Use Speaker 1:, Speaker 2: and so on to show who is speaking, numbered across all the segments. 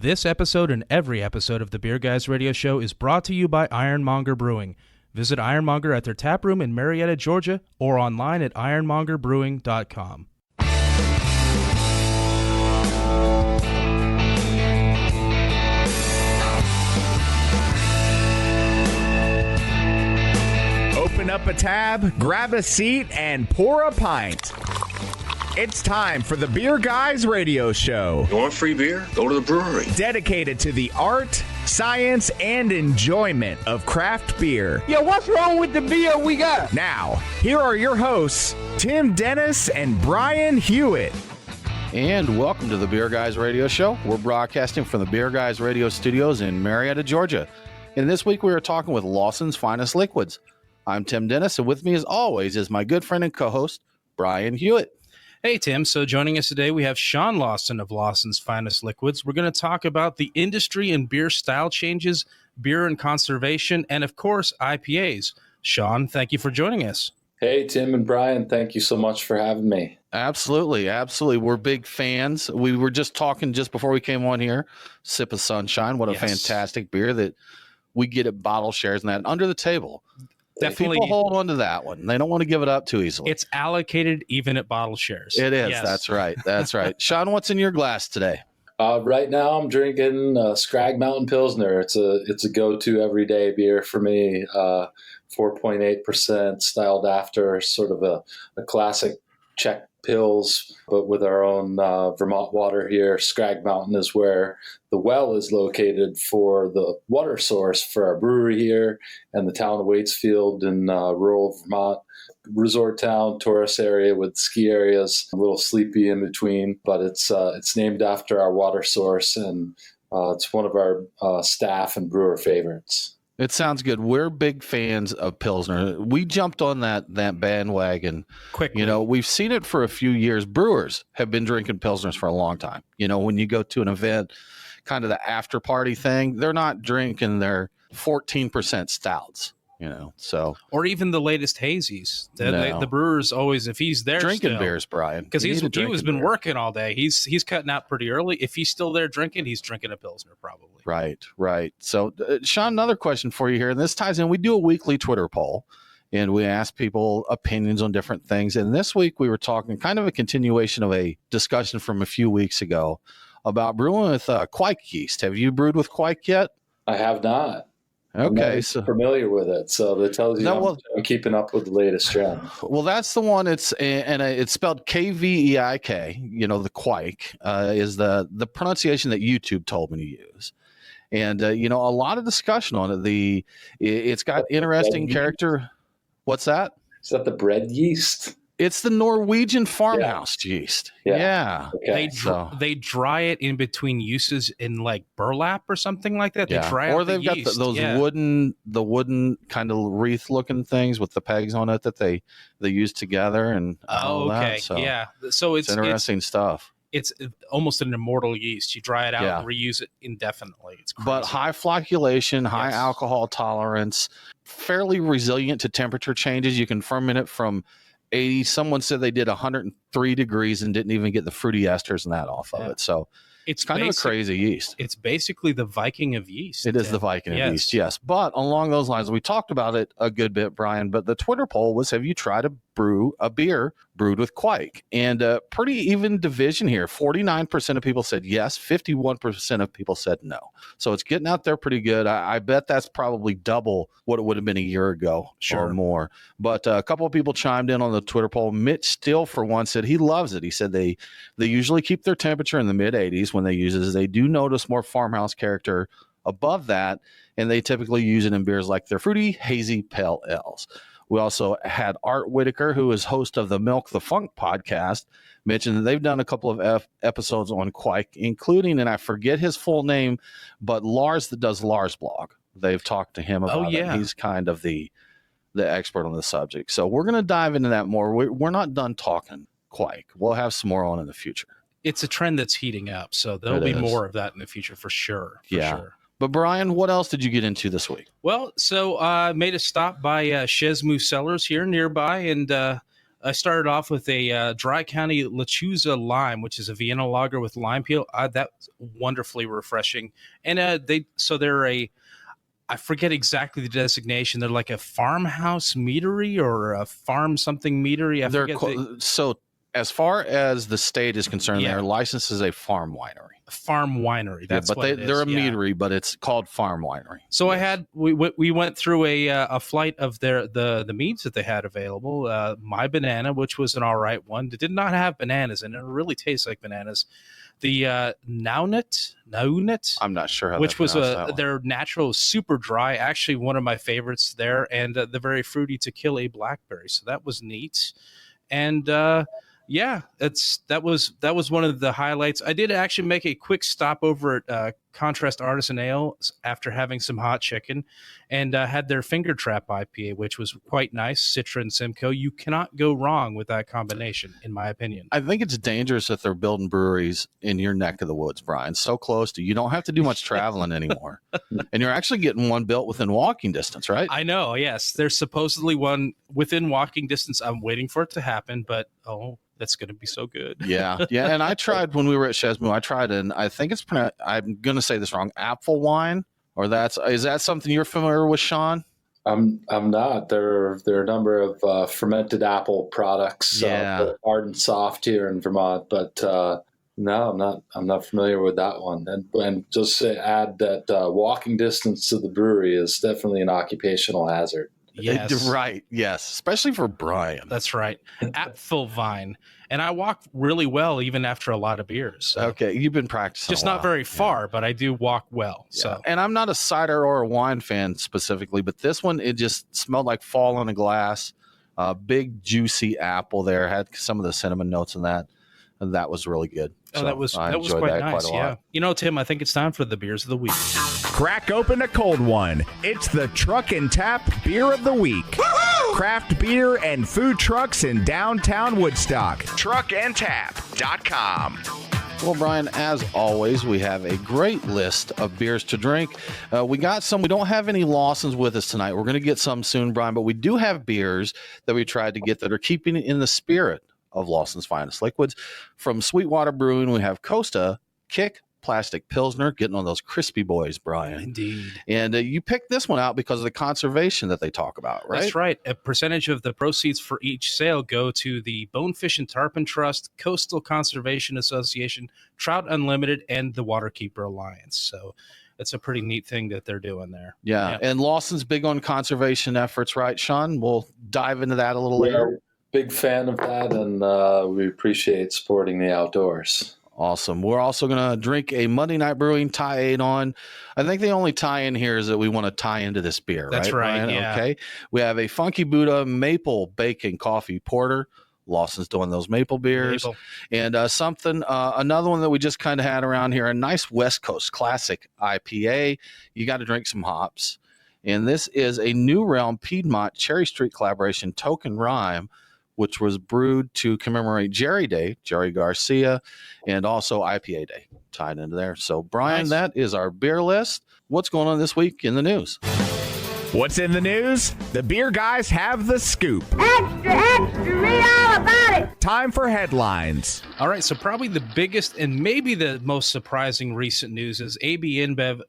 Speaker 1: This episode and every episode of the Beer Guys Radio Show is brought to you by Ironmonger Brewing. Visit Ironmonger at their tap room in Marietta, Georgia, or online at ironmongerbrewing.com.
Speaker 2: Open up a tab, grab a seat, and pour a pint. It's time for the Beer Guys Radio Show.
Speaker 3: You want free beer? Go to the brewery.
Speaker 2: Dedicated to the art, science, and enjoyment of craft beer.
Speaker 4: Yo, what's wrong with the beer we got?
Speaker 2: Now, here are your hosts, Tim Dennis and Brian Hewitt.
Speaker 5: And welcome to the Beer Guys Radio Show. We're broadcasting from the Beer Guys Radio Studios in Marietta, Georgia. And this week we are talking with Lawson's Finest Liquids. I'm Tim Dennis, and with me as always is my good friend and co-host, Brian Hewitt.
Speaker 1: Hey, Tim. So joining us today, we have Sean Lawson of Lawson's Finest Liquids. We're going to talk about the industry and beer style changes, beer and conservation, and, of course, IPAs. Sean, thank you for joining us.
Speaker 6: Hey, Tim and Brian, thank you so much for having me.
Speaker 5: Absolutely. We're big fans. We were just talking just before we came on here, Sip of Sunshine. What a fantastic beer that we get at bottle shares and that under the table.
Speaker 1: Definitely.
Speaker 5: People hold on to that one. They don't want to give it up too easily.
Speaker 1: It's allocated even at bottle shares.
Speaker 5: It is.
Speaker 1: Yes.
Speaker 5: That's right. That's right. Sean, what's in your glass today?
Speaker 6: Right now, I'm drinking Scrag Mountain Pilsner. It's a go-to everyday beer for me. 4.8% styled after sort of a classic Czech Pils, but with our own Vermont water here. Scrag Mountain is where the well is located for the water source for our brewery here and the town of Waitsfield in rural Vermont. Resort town, tourist area with ski areas, a little sleepy in between, but it's named after our water source, and it's one of our staff and brewer favorites.
Speaker 5: It sounds good. We're big fans of Pilsner. We jumped on that bandwagon quickly. You know, we've seen it for a few years. Brewers have been drinking Pilsners for a long time. You know, when you go to an event, kind of the after party thing, they're not drinking their 14% stouts. You know, so
Speaker 1: or even the latest hazies. The brewers always, if he's there
Speaker 5: drinking
Speaker 1: still,
Speaker 5: beers, Brian,
Speaker 1: because he's been working all day. He's cutting out pretty early. If he's still there drinking, he's drinking a Pilsner probably.
Speaker 5: Right. So, Sean, another question for you here, and this ties in. We do a weekly Twitter poll, and we ask people opinions on different things. And this week we were talking kind of a continuation of a discussion from a few weeks ago about brewing with quake yeast. Have you brewed with quake yet?
Speaker 6: I have not.
Speaker 5: Okay,
Speaker 6: so familiar with it, so that tells you I'm keeping up with the latest trend.
Speaker 5: Well, that's the one. It's spelled Kveik. You know, the quake is the pronunciation that YouTube told me to use, and you know, a lot of discussion on it. It's got interesting character. What's that?
Speaker 6: Is that the bread yeast?
Speaker 5: It's the Norwegian farmhouse yeast. Yeah.
Speaker 6: Okay.
Speaker 1: They dry it in between uses in like burlap or something like that.
Speaker 5: Yeah.
Speaker 1: They dry
Speaker 5: or
Speaker 1: out
Speaker 5: they've
Speaker 1: the
Speaker 5: got
Speaker 1: yeast.
Speaker 5: the wooden kind of wreath looking things with the pegs on it that they use together and all that. So
Speaker 1: so it's
Speaker 5: interesting stuff.
Speaker 1: It's almost an immortal yeast. You dry it out and reuse it indefinitely. It's crazy.
Speaker 5: But high flocculation, high alcohol tolerance, fairly resilient to temperature changes. You can ferment it from 80. Someone said they did 103 degrees and didn't even get the fruity esters and that off of it. So it's kind of a crazy yeast.
Speaker 1: It's basically the Viking of yeast.
Speaker 5: It is the Viking of yeast, yes. But along those lines, we talked about it a good bit, Brian, but the Twitter poll was, have you tried to brew a beer brewed with quake? And pretty even division here. 49% of people said yes. 51% of people said no. So it's getting out there pretty good. I bet that's probably double what it would have been a year ago or more. But a couple of people chimed in on the Twitter poll. Mitch Still, for one, said he loves it. He said they usually keep their temperature in the mid-80s when they use it. They do notice more farmhouse character above that, and they typically use it in beers like their fruity, hazy pale ales. We also had Art Whitaker, who is host of the Milk the Funk podcast, mentioned that they've done a couple of episodes on quake, including, and I forget his full name, but Lars that does Lars blog. They've talked to him about it. He's kind of the expert on the subject. So we're going to dive into that more. We're not done talking quake. We'll have some more on in the future.
Speaker 1: It's a trend that's heating up, so there'll be more of that in the future for sure. Sure.
Speaker 5: But Brian, what else did you get into this week?
Speaker 1: Well, so I made a stop by Shesmu Cellars here nearby, and I started off with a Dry County Lechuza Lime, which is a Vienna lager with lime peel. That's wonderfully refreshing. And they're I forget exactly the designation. They're like a farmhouse meadery or a farm something meadery.
Speaker 5: So as far as the state is concerned,
Speaker 1: Yeah.
Speaker 5: their license is a farm winery.
Speaker 1: Farm winery. That's
Speaker 5: but
Speaker 1: what
Speaker 5: they're a
Speaker 1: yeah.
Speaker 5: meadery, but it's called farm winery.
Speaker 1: So
Speaker 5: Yes.
Speaker 1: we went through a flight of the meads that they had available. My Banana, which was an all right one. It did not have bananas in it. It really tastes like bananas. The Naunet,
Speaker 5: I'm not sure how
Speaker 1: which
Speaker 5: they
Speaker 1: was
Speaker 5: pronounce that one.
Speaker 1: their natural super dry, actually one of my favorites there, and the very fruity Tequila Blackberry. So that was neat, and yeah, that was one of the highlights. I did actually make a quick stop over at Contrast Artisan Ale after having some hot chicken, and had their Finger Trap IPA, which was quite nice. Citra and Simcoe. You cannot go wrong with that combination, in my opinion.
Speaker 5: I think it's dangerous that they're building breweries in your neck of the woods, Brian. So close to you don't have to do much traveling anymore, and you're actually getting one built within walking distance, right?
Speaker 1: I know. Yes, there's supposedly one within walking distance. I'm waiting for it to happen, but that's going to be so good.
Speaker 5: Yeah. And I tried when we were at Chesmu. I tried, and I think it's I'm going to say this wrong. Apple wine, or is that something you're familiar with, Sean?
Speaker 6: I'm not. There are a number of fermented apple products, hard and soft here in Vermont, but no, I'm not familiar with that one. And just to add that walking distance to the brewery is definitely an occupational hazard.
Speaker 1: Yes.
Speaker 5: Right. Yes. Especially for Brian.
Speaker 1: That's right. Apfelwein. And I walk really well even after a lot of beers. So.
Speaker 5: Okay. You've been practicing.
Speaker 1: Just not very far, but I do walk well.
Speaker 5: Yeah.
Speaker 1: So,
Speaker 5: and I'm not a cider or a wine fan specifically, but this one, it just smelled like fall on a glass. Big juicy apple there. Had some of the cinnamon notes in that. And that was really good.
Speaker 1: that was quite nice. Yeah. You know, Tim, I think it's time for the beers of the week.
Speaker 2: Crack open a cold one. It's the Truck and Tap Beer of the Week. Craft beer and food trucks in downtown Woodstock. Truckandtap.com.
Speaker 5: Well, Brian, as always, we have a great list of beers to drink. We got some. We don't have any Lawsons with us tonight. We're going to get some soon, Brian, but we do have beers that we tried to get that are keeping it in the spirit of Lawson's finest liquids. From Sweetwater Brewing, we have Costa, Kick, Plastic Pilsner, getting on those crispy boys, Brian.
Speaker 1: Indeed.
Speaker 5: And you picked this one out because of the conservation that they talk about, right?
Speaker 1: That's right. A percentage of the proceeds for each sale go to the Bonefish and Tarpon Trust, Coastal Conservation Association, Trout Unlimited, and the Waterkeeper Alliance. So it's a pretty neat thing that they're doing there.
Speaker 5: Yeah. And Lawson's big on conservation efforts, right, Sean? We'll dive into that a little later.
Speaker 6: Big fan of that, and we appreciate supporting the outdoors.
Speaker 5: Awesome. We're also going to drink a Monday Night Brewing tie-in on. I think the only tie-in here is that we want to tie into this beer.
Speaker 1: That's right.
Speaker 5: Brian?
Speaker 1: Yeah.
Speaker 5: Okay. We have a Funky Buddha Maple Bacon Coffee Porter. Lawson's doing those maple beers. And another one that we just kind of had around here, a nice West Coast classic IPA. You got to drink some hops. And this is a New Realm Piedmont Cherry Street collaboration Token Rhyme, which was brewed to commemorate Jerry Day, Jerry Garcia, and also IPA Day tied into there. So, Brian, That is our beer list. What's going on this week in the news?
Speaker 2: What's in the news? The beer guys have the scoop.
Speaker 7: Extra, extra, read all about it.
Speaker 2: Time for headlines.
Speaker 1: All right, so probably the biggest and maybe the most surprising recent news is AB InBev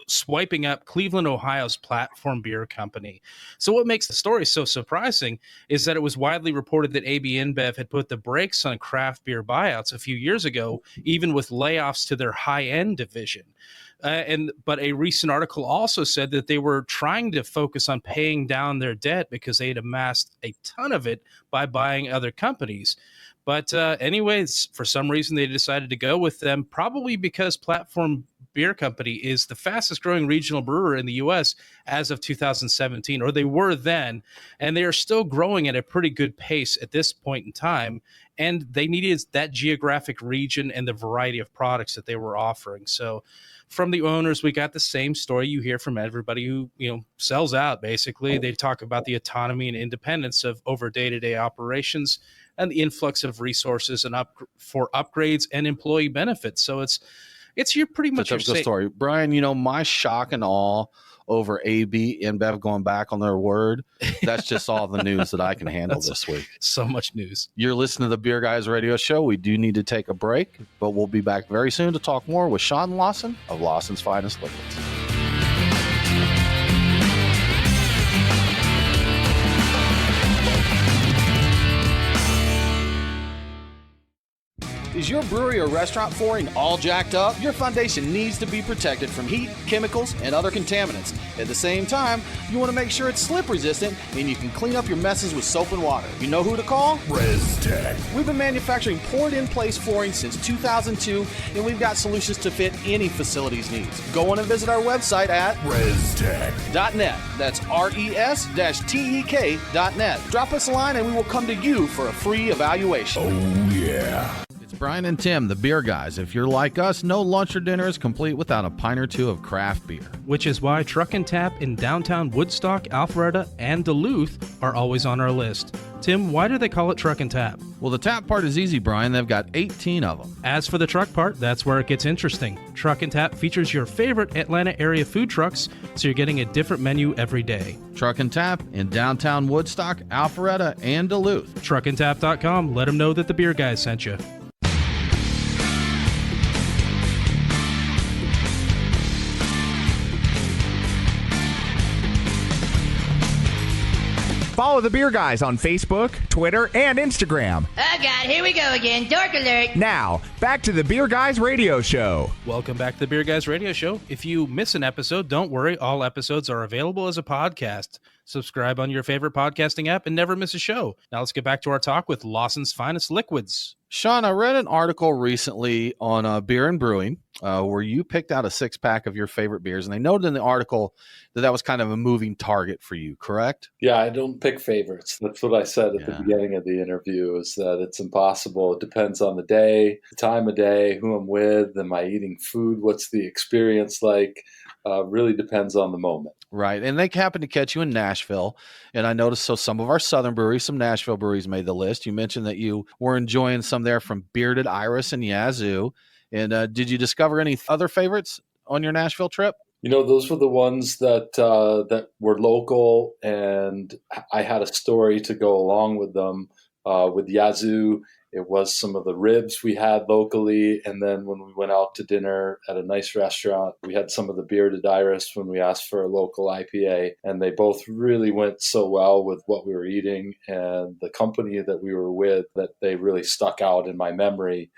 Speaker 1: swiping up Cleveland, Ohio's Platform Beer Company. So what makes the story so surprising is that it was widely reported that AB InBev had put the brakes on craft beer buyouts a few years ago, even with layoffs to their high-end division. But a recent article also said that they were trying to focus on paying down their debt because they had amassed a ton of it by buying other companies. But anyways, for some reason, they decided to go with them, probably because Platform Beer Company is the fastest growing regional brewer in the U.S. as of 2017, or they were then, and they are still growing at a pretty good pace at this point in time. And they needed that geographic region and the variety of products that they were offering. So from the owners, we got the same story you hear from everybody who, sells out, basically. They talk about the autonomy and independence of over day-to-day operations and the influx of resources and for upgrades and employee benefits. So It's your pretty much your
Speaker 5: Typical story. Brian, my shock and awe over AB InBev going back on their word, that's just all the news that I can handle this week.
Speaker 1: So much news.
Speaker 5: You're listening to the Beer Guys Radio Show. We do need to take a break, but we'll be back very soon to talk more with Sean Lawson of Lawson's Finest Liquids. Is your brewery or restaurant flooring all jacked up? Your foundation needs to be protected from heat, chemicals, and other contaminants. At the same time, you want to make sure it's slip resistant and you can clean up your messes with soap and water. You know who to call?
Speaker 2: ResTech.
Speaker 5: We've been manufacturing poured-in-place flooring since 2002, and we've got solutions to fit any facility's needs. Go on and visit our website at
Speaker 2: ResTech.net.
Speaker 5: That's RES-TEK.net. Drop us a line and we will come to you for a free evaluation.
Speaker 2: Oh, yeah.
Speaker 5: Brian and Tim, the Beer Guys. If you're like us, no lunch or dinner is complete without a pint or two of craft beer.
Speaker 1: Which is why Truck and Tap in downtown Woodstock, Alpharetta, and Duluth are always on our list. Tim, why do they call it Truck and Tap?
Speaker 5: Well, the tap part is easy, Brian. They've got 18 of them.
Speaker 1: As for the truck part, that's where it gets interesting. Truck and Tap features your favorite Atlanta area food trucks, so you're getting a different menu every day.
Speaker 5: Truck and Tap in downtown Woodstock, Alpharetta, and Duluth.
Speaker 1: Truckandtap.com. Let them know that the Beer Guys sent you.
Speaker 2: Follow the Beer Guys on Facebook, Twitter, and Instagram.
Speaker 7: Oh, God, here we go again. Dork alert.
Speaker 2: Now, back to the Beer Guys Radio Show.
Speaker 1: Welcome back to the Beer Guys Radio Show. If you miss an episode, don't worry. All episodes are available as a podcast. Subscribe on your favorite podcasting app and never miss a show. Now let's get back to our talk with Lawson's Finest Liquids.
Speaker 5: Sean, I read an article recently on beer and brewing where you picked out a 6-pack of your favorite beers, and they noted in the article that was kind of a moving target for you, correct?
Speaker 6: Yeah, I don't pick favorites. That's what I said at the beginning of the interview, is that it's impossible. It depends on the day, the time of day, who I'm with, am I eating food, what's the experience like? Really depends on the moment.
Speaker 5: Right, and they happened to catch you in Nashville, and I noticed some of our southern breweries, some Nashville breweries made the list. You mentioned that you were enjoying some there from Bearded Iris and Yazoo, and did you discover any other favorites on your Nashville trip?
Speaker 6: Those were the ones that that were local, and I had a story to go along with them. With Yazoo, it was some of the ribs we had locally, and then when we went out to dinner at a nice restaurant, we had some of the Bearded Iris when we asked for a local IPA, and they both really went so well with what we were eating and the company that we were with that they really stuck out in my memory.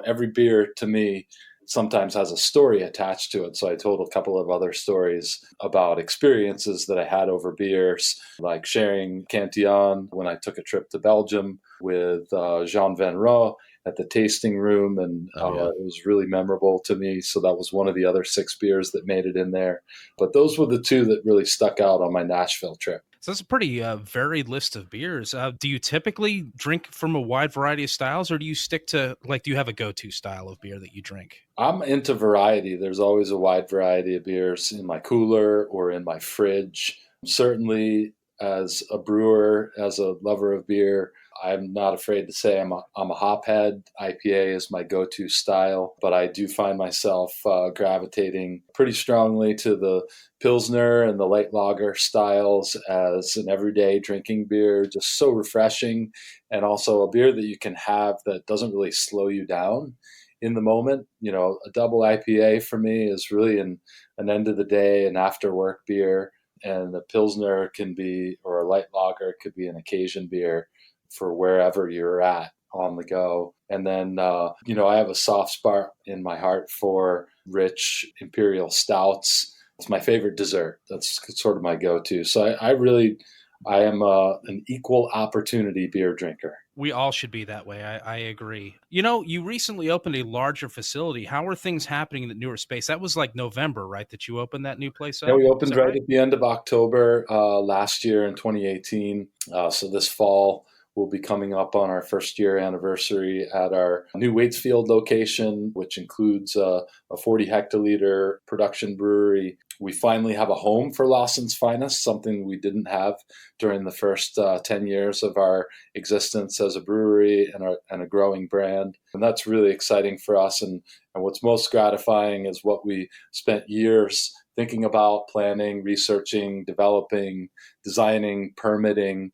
Speaker 6: Every beer to me sometimes has a story attached to it. So I told a couple of other stories about experiences that I had over beers, like sharing Cantillon when I took a trip to Belgium with Jean Van Roo at the tasting room. And it was really memorable to me. So that was one of the other 6 beers that made it in there. But those were the 2 that really stuck out on my Nashville trip.
Speaker 1: So that's a pretty varied list of beers. Do you typically drink from a wide variety of styles, or do you stick to, do you have a go-to style of beer that you drink?
Speaker 6: I'm into variety. There's always a wide variety of beers in my cooler or in my fridge. Certainly, as a brewer, as a lover of beer, I'm not afraid to say I'm a hophead. IPA is my go-to style, but I do find myself gravitating pretty strongly to the Pilsner and the light lager styles as an everyday drinking beer, just so refreshing, and also a beer that you can have that doesn't really slow you down in the moment. A double IPA for me is really an end of the day, an after work beer, and the Pilsner can be, or a light lager could be, an occasion beer for wherever you're at on the go. And then, I have a soft spot in my heart for rich imperial stouts. It's my favorite dessert. That's sort of my go-to. So I am an equal opportunity beer drinker.
Speaker 1: We all should be that way. I agree. You recently opened a larger facility. How are things happening in the newer space? That was like November, right, that you opened that new place up?
Speaker 6: Yeah, we opened right at the end of October last year in 2018. So this fall, We'll be coming up on our first year anniversary at our new Waitsfield location, which includes a 40 hectoliter production brewery. We finally have a home for Lawson's Finest, something we didn't have during the first 10 years of our existence as a brewery and a growing brand. And that's really exciting for us. And what's most gratifying is what we spent years thinking about, planning, researching, developing, designing, permitting,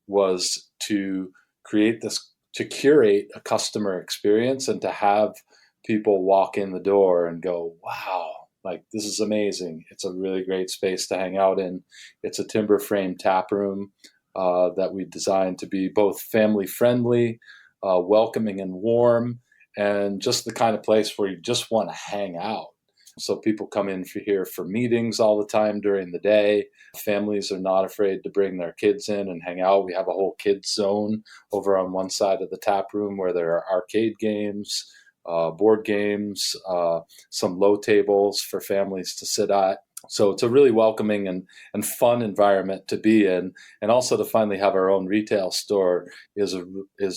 Speaker 6: was to curate a customer experience and to have people walk in the door and go, wow, like this is amazing. It's a really great space to hang out in. It's a timber frame tap room that we designed to be both family friendly, welcoming and warm, and just the kind of place where you just want to hang out. So people come in here for meetings all the time during the day. Families are not afraid to bring their kids in and hang out. We have a whole kids zone over on one side of the tap room where there are arcade games, board games, some low tables for families to sit at. So it's a really welcoming and fun environment to be in. And also to finally have our own retail store is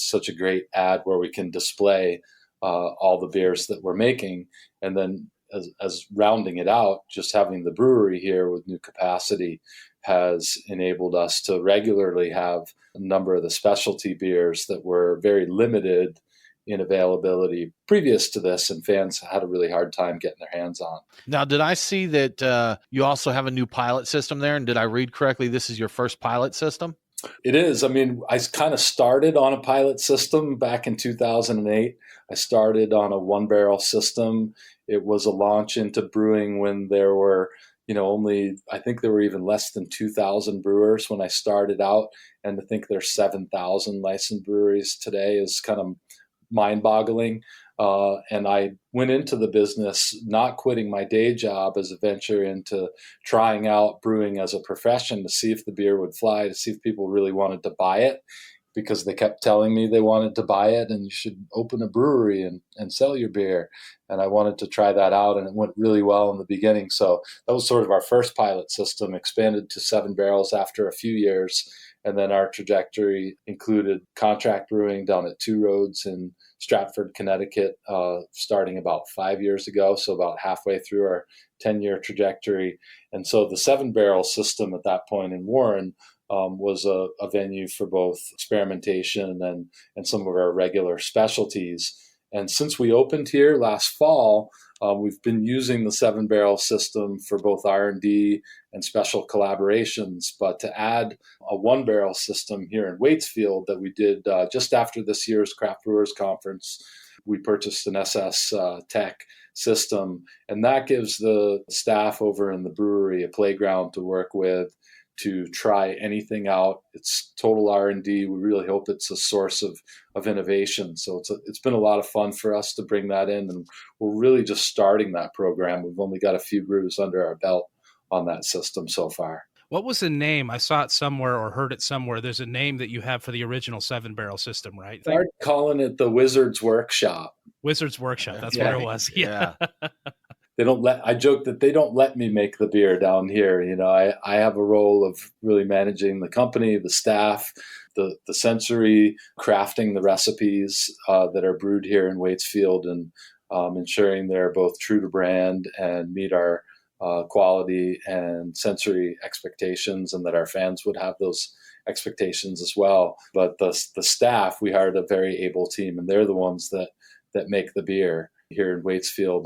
Speaker 6: such a great add where we can display all the beers that we're making. And then as rounding it out, just having the brewery here with new capacity has enabled us to regularly have a number of the specialty beers that were very limited in availability previous to this, and fans had a really hard time getting their hands on.
Speaker 5: Now, did I see that you also have a new pilot system there? And did I read correctly, this is your first pilot system?
Speaker 6: It is. I mean, I kind of started on a pilot system back in 2008. I started on a one barrel system. It was a launch into brewing when there were, I think there were even less than 2,000 brewers when I started out. And to think there's 7,000 licensed breweries today is kind of mind-boggling. And I went into the business not quitting my day job as a venture into trying out brewing as a profession to see if the beer would fly, to see if people really wanted to buy it, because they kept telling me they wanted to buy it and you should open a brewery and sell your beer. And I wanted to try that out, and it went really well in the beginning. So that was sort of our first pilot system, expanded to 7 barrels after a few years. And then our trajectory included contract brewing down at Two Roads in Stratford, Connecticut, starting about 5 years ago. So about halfway through our 10-year trajectory. And so the 7-barrel system at that point in Warren was a venue for both experimentation and some of our regular specialties. And since we opened here last fall, we've been using the 7-barrel system for both R&D and special collaborations. But to add a 1-barrel system here in Waitsfield that we did just after this year's Craft Brewers Conference, we purchased an SS Tech system. And that gives the staff over in the brewery a playground to work with, to try anything out. It's total R&D. We really hope it's a source of innovation. So it's been a lot of fun for us to bring that in, and we're really just starting that program. We've only got a few brews under our belt on that system so far.
Speaker 1: What was the name? I saw it somewhere or heard it somewhere. There's a name that you have for the original 7-barrel system, right?
Speaker 6: Start calling it the Wizard's Workshop.
Speaker 1: Wizard's Workshop. That's what it was. Yeah.
Speaker 6: I joke that they don't let me make the beer down here. I have a role of really managing the company, the staff, the sensory, crafting the recipes that are brewed here in Waitsfield, and ensuring they're both true to brand and meet our quality and sensory expectations, and that our fans would have those expectations as well. But the staff, we hired a very able team, and they're the ones that make the beer here in Waitsfield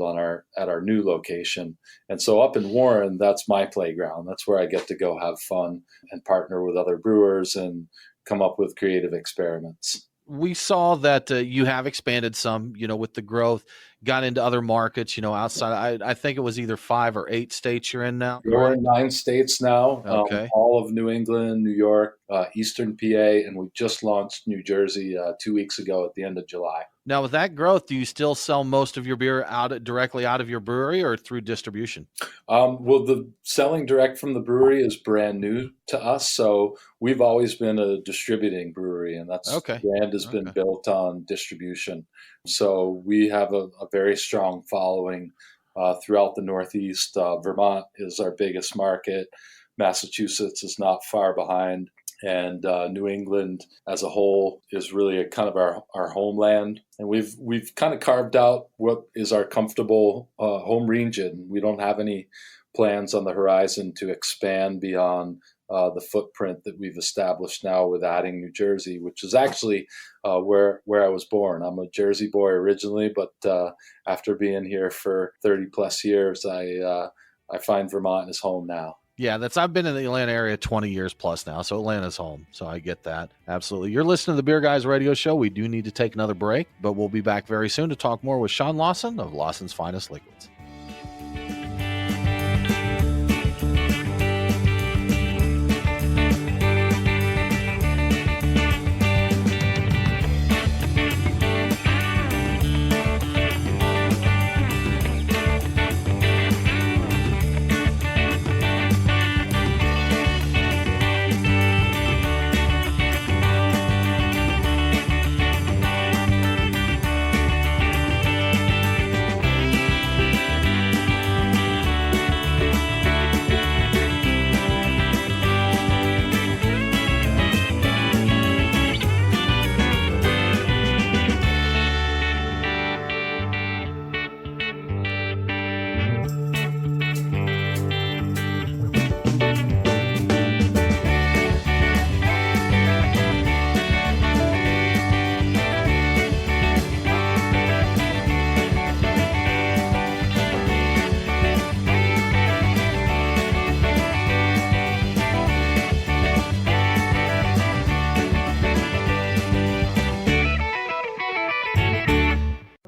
Speaker 6: at our new location. And so up in Warren, that's my playground. That's where I get to go have fun and partner with other brewers and come up with creative experiments.
Speaker 5: We saw that you have expanded some, with the growth, got into other markets, outside. I think it was either 5 or 8 states you're in now.
Speaker 6: We're in 9 states now.
Speaker 5: Okay.
Speaker 6: All of New England, New York, Eastern PA, and we just launched New Jersey 2 weeks ago at the end of July.
Speaker 5: Now, with that growth, do you still sell most of your beer directly out of your brewery or through distribution?
Speaker 6: Well, the selling direct from the brewery is brand new to us. So we've always been a distributing brewery, and that's
Speaker 5: okay.
Speaker 6: The brand has been built on distribution. So we have a very strong following throughout the Northeast. Vermont is our biggest market. Massachusetts is not far behind. And New England as a whole is really a kind of our homeland. And we've kind of carved out what is our comfortable home region. We don't have any plans on the horizon to expand beyond the footprint that we've established now with adding New Jersey, which is actually where I was born. I'm a Jersey boy originally, but after being here for 30 plus years, I find Vermont is home now.
Speaker 5: Yeah, I've been in the Atlanta area 20 years plus now, so Atlanta's home. So I get that. Absolutely. You're listening to the Beer Guys Radio Show. We do need to take another break, but we'll be back very soon to talk more with Sean Lawson of Lawson's Finest Liquids.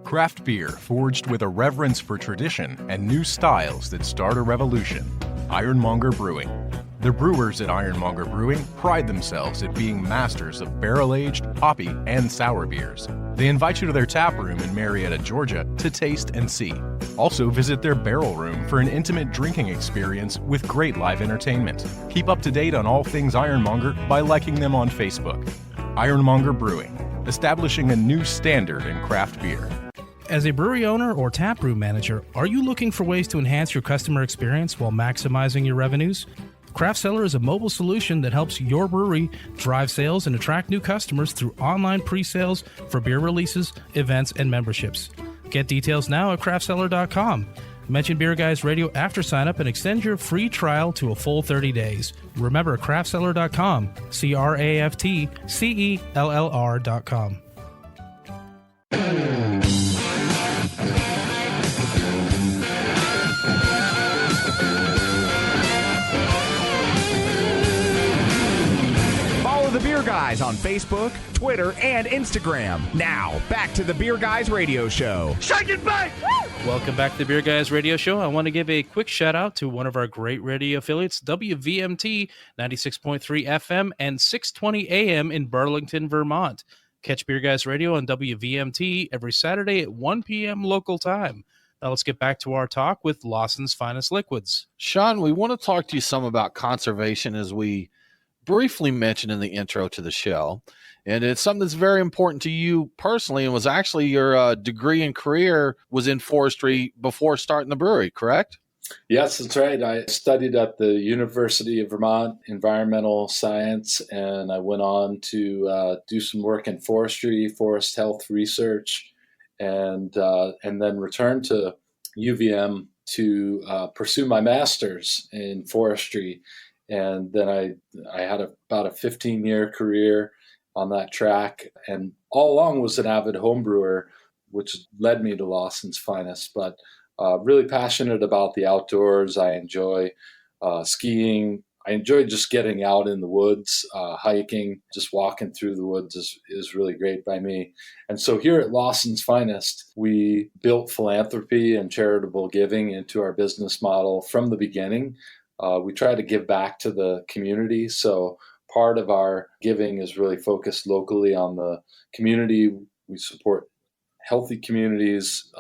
Speaker 8: Craft beer forged with a reverence for tradition and new styles that start a revolution. Ironmonger Brewing. The brewers at Ironmonger Brewing pride themselves at being masters of barrel-aged, hoppy, and sour beers. They invite you to their tap room in Marietta, Georgia to taste and see. Also visit their barrel room for an intimate drinking experience with great live entertainment. Keep up to date on all things Ironmonger by liking them on Facebook. Ironmonger Brewing, establishing a new standard in craft beer.
Speaker 1: As a brewery owner or taproom manager, are you looking for ways to enhance your customer experience while maximizing your revenues? Craft Cellar is a mobile solution that helps your brewery drive sales and attract new customers through online pre-sales for beer releases, events, and memberships. Get details now at craftcellar.com. Mention Beer Guys Radio after sign up and extend your free trial to a full 30 days. Remember craftcellar.com, craftcellr.com.
Speaker 2: The Beer Guys on Facebook, Twitter, and Instagram. Now, back to the Beer Guys Radio Show.
Speaker 4: Shake it back!
Speaker 1: Welcome back to the Beer Guys Radio Show. I want to give a quick shout out to one of our great radio affiliates, WVMT 96.3 FM and 620 AM in Burlington, Vermont. Catch Beer Guys Radio on WVMT every Saturday at 1 p.m. local time. Now let's get back to our talk with Lawson's Finest Liquids.
Speaker 5: Sean, we want to talk to you some about conservation, as we briefly mentioned in the intro to the show, and it's something that's very important to you personally, and was actually your degree and career was in forestry before starting the brewery, correct?
Speaker 6: Yes, that's right. I studied at the University of Vermont Environmental Science, and I went on to do some work in forestry, forest health research, and then returned to UVM to pursue my master's in forestry. And then I had about a 15-year career on that track, and all along was an avid home brewer, which led me to Lawson's Finest. But really passionate about the outdoors. I enjoy skiing. I enjoy just getting out in the woods, hiking, just walking through the woods is really great by me. And so here at Lawson's Finest, we built philanthropy and charitable giving into our business model from the beginning. We try to give back to the community. So part of our giving is really focused locally on the community. We support healthy communities,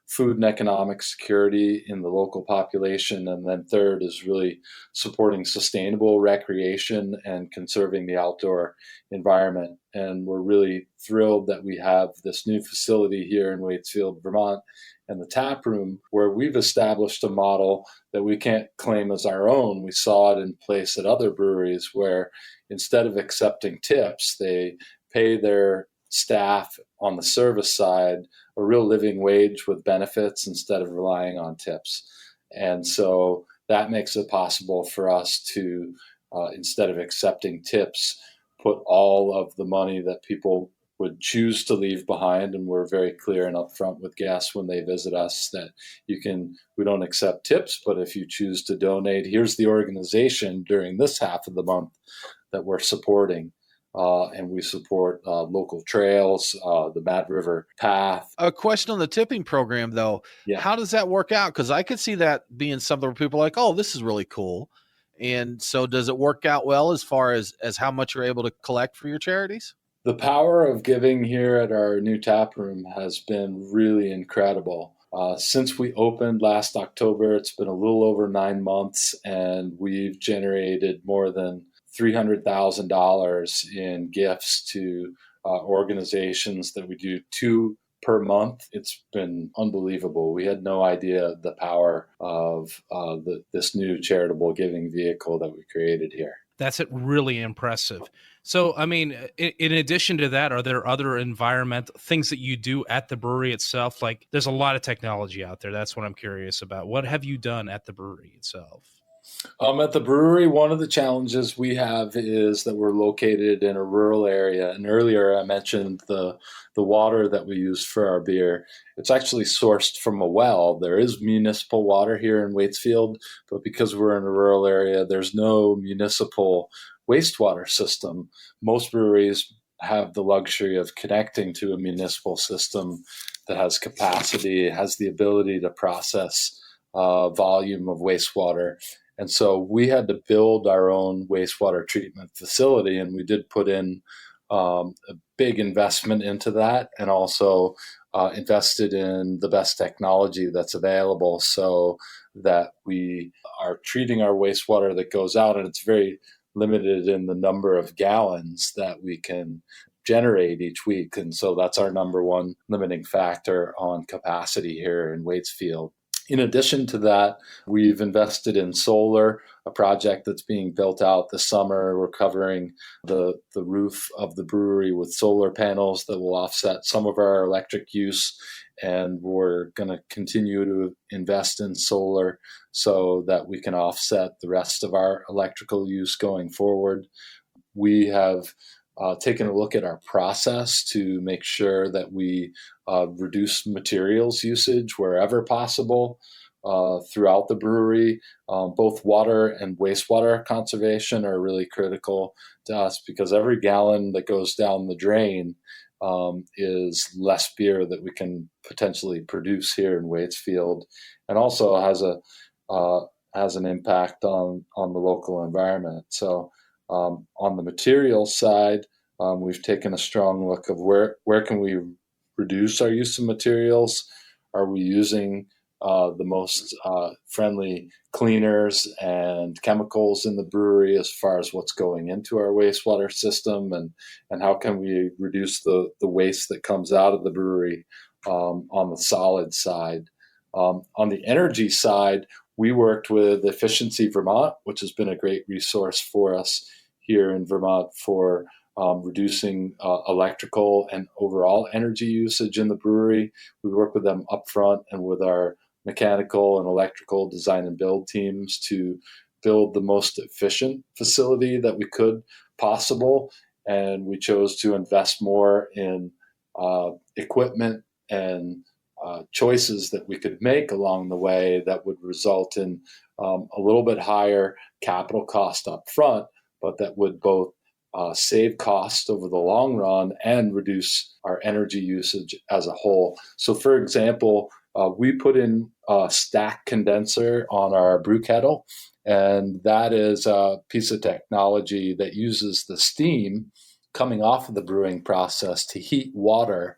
Speaker 6: food and economic security in the local population. And then third is really supporting sustainable recreation and conserving the outdoor environment. And we're really thrilled that we have this new facility here in Waitsfield, Vermont, and the tap room, where we've established a model that we can't claim as our own. We saw it in place at other breweries where instead of accepting tips, they pay their staff on the service side a real living wage with benefits instead of relying on tips. And so that makes it possible for us to, instead of accepting tips, put all of the money that people would choose to leave behind. And we're very clear and upfront with guests when they visit us that we don't accept tips, but if you choose to donate, here's the organization during this half of the month that we're supporting. And we support local trails, the Mad River Path.
Speaker 5: A question on the tipping program, though.
Speaker 6: Yeah.
Speaker 5: How does that work out? Because I could see that being something where people are like, oh, this is really cool. And so does it work out well as far as how much you're able to collect for your charities?
Speaker 6: The power of giving here at our new tap room has been really incredible. Since we opened last October, it's been a little over 9 months, and we've generated more than $300,000 in gifts to organizations that we do 2 per month. It's been unbelievable. We had no idea the power of this new charitable giving vehicle that we created here.
Speaker 1: That's really impressive. So, I mean, in addition to that, are there other environmental things that you do at the brewery itself? Like, there's a lot of technology out there. That's what I'm curious about. What have you done at the brewery itself?
Speaker 6: At the brewery, one of the challenges we have is that we're located in a rural area. And earlier I mentioned the water that we use for our beer. It's actually sourced from a well. There is municipal water here in Waitsfield, but because we're in a rural area, there's no municipal wastewater system. Most breweries have the luxury of connecting to a municipal system that has capacity, has the ability to process volume of wastewater. And so we had to build our own wastewater treatment facility, and we did put in a big investment into that, and also invested in the best technology that's available so that we are treating our wastewater that goes out, and it's very limited in the number of gallons that we can generate each week. And so that's our number one limiting factor on capacity here in Waitsfield. In addition to that, we've invested in solar, a project that's being built out this summer. We're covering the roof of the brewery with solar panels that will offset some of our electric use. And we're going to continue to invest in solar so that we can offset the rest of our electrical use going forward. We have taken a look at our process to make sure that we reduce materials usage wherever possible throughout the brewery. Both water and wastewater conservation are really critical to us because every gallon that goes down the drain is less beer that we can potentially produce here in Waitsfield, and also has an impact on the local environment. So on the materials side, we've taken a strong look of where can we reduce our use of materials. Are we using the most friendly cleaners and chemicals in the brewery as far as what's going into our wastewater system, and how can we reduce the waste that comes out of the brewery on the solid side. On the energy side, we worked with Efficiency Vermont, which has been a great resource for us here in Vermont for reducing electrical and overall energy usage in the brewery. We work with them upfront and with our mechanical and electrical design and build teams to build the most efficient facility that we could possible. And we chose to invest more in equipment and choices that we could make along the way that would result in a little bit higher capital cost up front, but that would both save cost over the long run and reduce our energy usage as a whole. So for example, we put in a stack condenser on our brew kettle, and that is a piece of technology that uses the steam coming off of the brewing process to heat water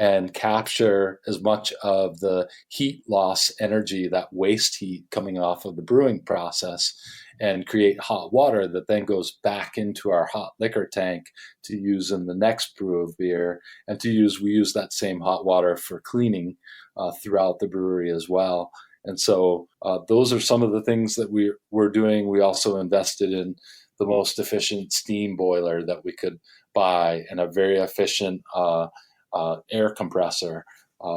Speaker 6: and capture as much of the heat loss energy, that waste heat coming off of the brewing process, and create hot water that then goes back into our hot liquor tank to use in the next brew of beer. And we use that same hot water for cleaning throughout the brewery as well. And so those are some of the things that we're doing. We also invested in the most efficient steam boiler that we could buy and a very efficient air compressor.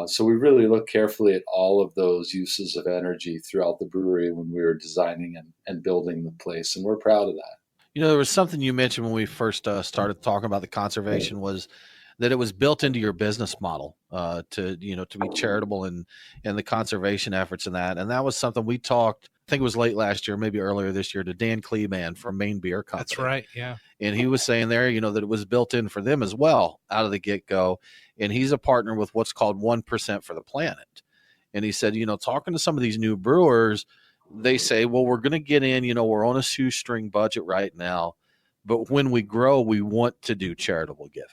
Speaker 6: So we really look carefully at all of those uses of energy throughout the brewery when we were designing and building the place. And we're proud of that.
Speaker 5: There was something you mentioned when we first started talking about the conservation was that it was built into your business model to be charitable and the conservation efforts in that. And that was something we talked, I think it was late last year, maybe earlier this year, to Dan Kleeman from Maine Beer Company.
Speaker 1: That's right. Yeah.
Speaker 5: And he was saying there, that it was built in for them as well out of the get-go. And he's a partner with what's called 1% for the Planet. And he said, talking to some of these new brewers, they say, well, we're going to get in, we're on a shoestring budget right now, but when we grow, we want to do charitable giving.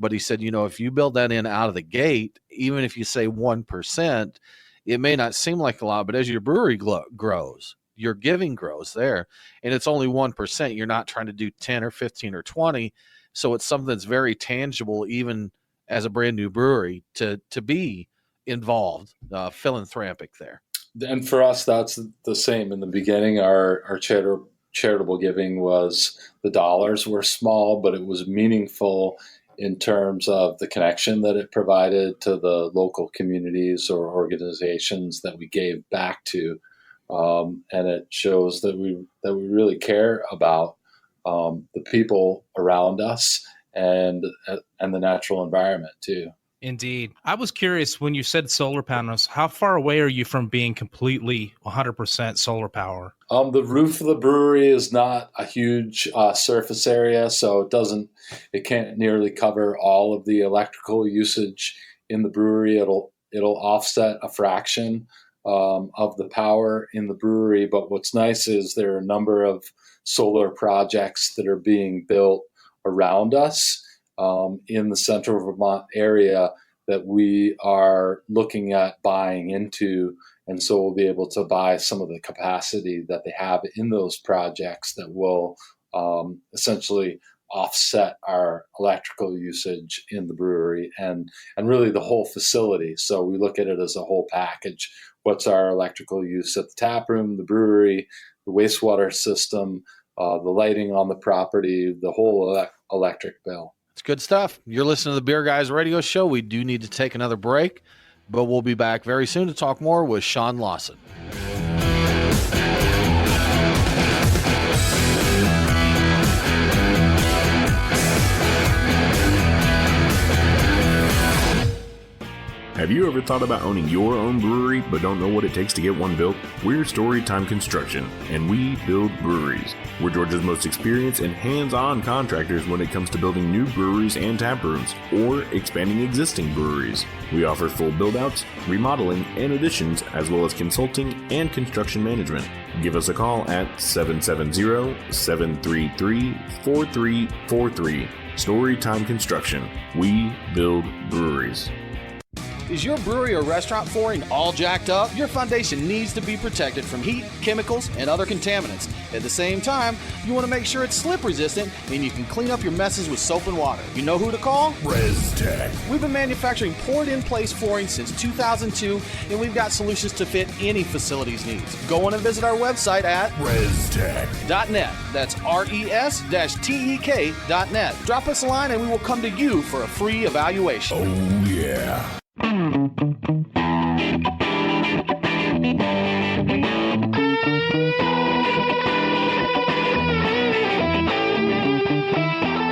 Speaker 5: But he said, if you build that in out of the gate, even if you say 1%, it may not seem like a lot, but as your brewery grows, your giving grows there, and it's only 1%. You're not trying to do 10 or 15 or 20. So it's something that's very tangible, even as a brand new brewery, to be involved, philanthropic there.
Speaker 6: And for us, that's the same. In the beginning, our charitable giving was, the dollars were small, but it was meaningful in terms of the connection that it provided to the local communities or organizations that we gave back to. And it shows that we really care about the people around us and the natural environment too.
Speaker 1: Indeed. I was curious, when you said solar panels, how far away are you from being completely 100% solar power?
Speaker 6: The roof of the brewery is not a huge surface area, so it can't nearly cover all of the electrical usage in the brewery. It'll offset a fraction of the power in the brewery. But what's nice is there are a number of solar projects that are being built around us in the central Vermont area that we are looking at buying into. And so we'll be able to buy some of the capacity that they have in those projects that will essentially offset our electrical usage in the brewery and really the whole facility. So we look at it as a whole package. What's our electrical use at the tap room, the brewery, the wastewater system, the lighting on the property, the whole electric bill.
Speaker 5: It's good stuff. You're listening to the Beer Guys Radio Show. We do need to take another break, but we'll be back very soon to talk more with Sean Lawson.
Speaker 9: Have you ever thought about owning your own brewery but don't know what it takes to get one built? We're Storytime Construction, and we build breweries. We're Georgia's most experienced and hands-on contractors when it comes to building new breweries and tap rooms, or expanding existing breweries. We offer full build-outs, remodeling, and additions, as well as consulting and construction management. Give us a call at 770-733-4343. Storytime Construction. We build breweries.
Speaker 5: Is your brewery or restaurant flooring all jacked up? Your foundation needs to be protected from heat, chemicals, and other contaminants. At the same time, you want to make sure it's slip resistant and you can clean up your messes with soap and water. You know who to call?
Speaker 9: ResTech.
Speaker 5: We've been manufacturing poured-in-place flooring since 2002, and we've got solutions to fit any facility's needs. Go on and visit our website at
Speaker 9: ResTech.net.
Speaker 5: That's RES-TEK.net. Drop us a line and we will come to you for a free evaluation.
Speaker 9: Oh, yeah.